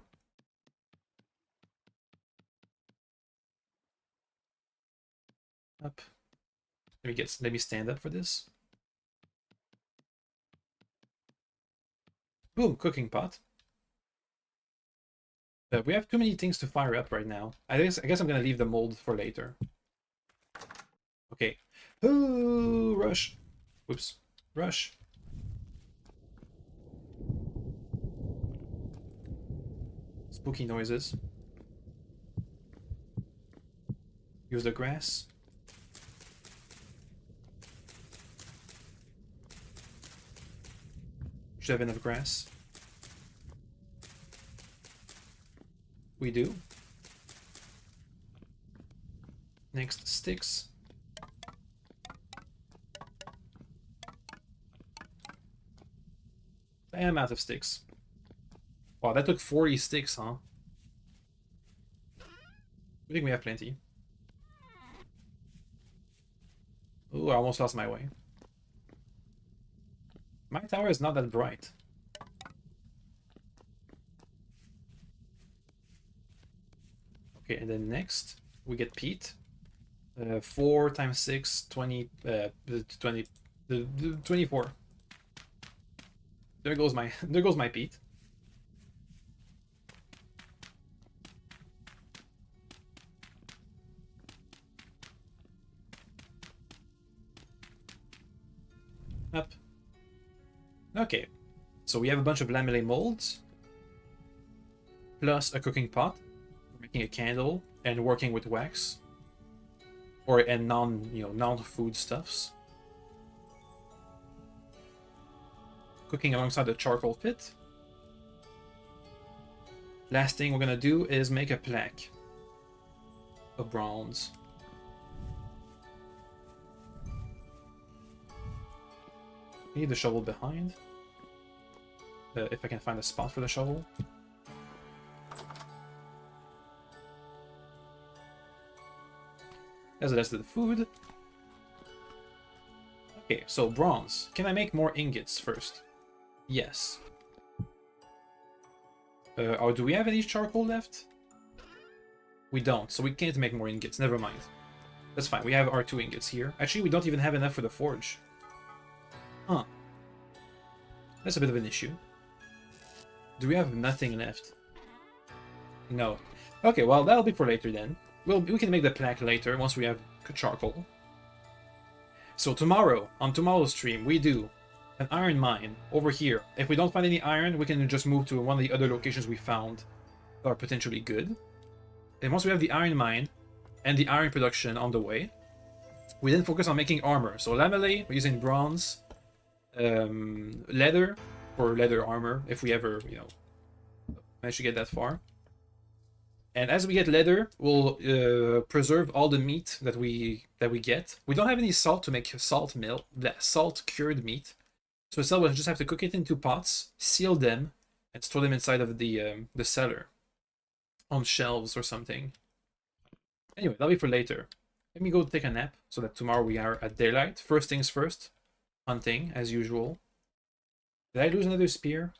Up. Let me stand up for this. Boom, cooking pot. We have too many things to fire up right now. I guess I'm gonna leave the mold for later. Okay. Ooh, rush. Whoops. Rush. Spooky noises. Use the grass. Should have enough grass. We do. Next, sticks. I am out of sticks. Wow, that took 40 sticks, huh? I think we have plenty. Ooh, I almost lost my way. My tower is not that bright. Okay, and then next we get peat. 4 times 6, 20, 20, 24. There goes my there goes my peat. Up. Okay, so we have a bunch of lamellae molds, plus a cooking pot, making a candle, and working with wax, and non-food stuffs. Cooking alongside the charcoal pit. Last thing we're gonna do is make a plaque of bronze. Need the shovel behind. If I can find a spot for the shovel. There's the rest of the food. Okay, so bronze. Can I make more ingots first? Yes. Or do we have any charcoal left? We don't, so we can't make more ingots. Never mind. That's fine. We have our 2 ingots here. Actually, we don't even have enough for the forge. Huh. That's a bit of an issue. Do we have nothing left? No. Okay, well, that'll be for later then. We can make the plaque later once we have charcoal. So tomorrow, on tomorrow's stream, we do an iron mine over here. If we don't find any iron, we can just move to one of the other locations we found that are potentially good. And once we have the iron mine and the iron production on the way, we then focus on making armor. So lamellae, we're using bronze, leather for leather armor, if we ever, manage to get that far. And as we get leather, we'll preserve all the meat that we get. We don't have any salt to make salt cured meat, so instead we'll just have to cook it into pots, seal them, and store them inside of the cellar, on shelves or something. Anyway, that'll be for later. Let me go take a nap so that tomorrow we are at daylight. First things first, hunting as usual. Did I lose another spear?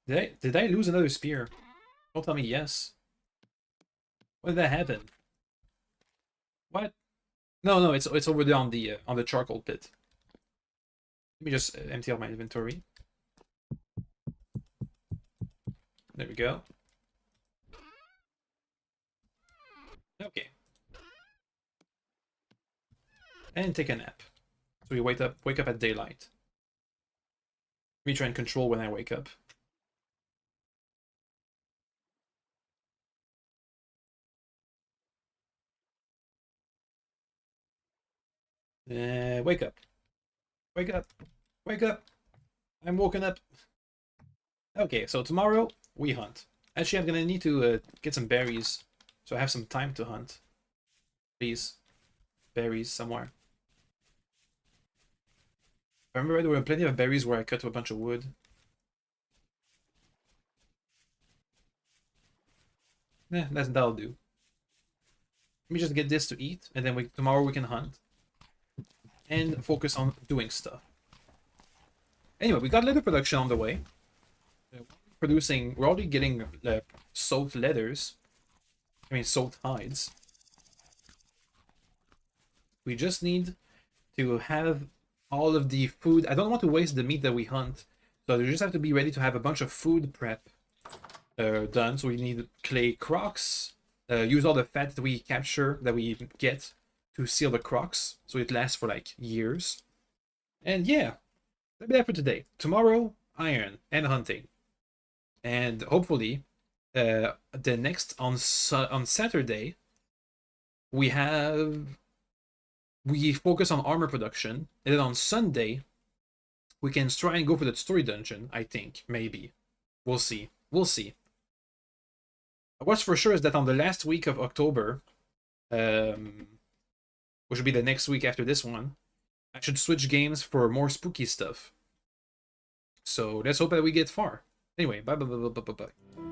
Did I lose another spear? Don't tell me yes. When did that happen? What? No, it's over there on the charcoal pit. Let me just empty out my inventory. There we go. Okay. And take a nap. So we wake up at daylight. Let me try and control when I wake up. Wake up. Wake up. Wake up. I'm woken up. Okay, so tomorrow we hunt. Actually, I'm gonna need to get some berries, so I have some time to hunt. Please. Berries somewhere. I remember there were plenty of berries where I cut a bunch of wood. That'll do. Let me just get this to eat, and then tomorrow we can hunt. And focus on doing stuff. Anyway, we got leather production on the way. We're already getting soaked leathers. I mean, soaked hides. We just need to have all of the food. I don't want to waste the meat that we hunt, so we just have to be ready to have a bunch of food prep done. So we need clay crocs. Use all the fat that we capture, that we get, to seal the crocs, so it lasts for like years. And yeah, that'll be that for today. Tomorrow, iron and hunting, and hopefully, the next on Saturday, we focus on armor production, and then on Sunday, we can try and go for the story dungeon. I think maybe we'll see. We'll see. What's for sure is that on the last week of October, which will be the next week after this one, I should switch games for more spooky stuff. So let's hope that we get far. Anyway, bye bye bye bye bye bye.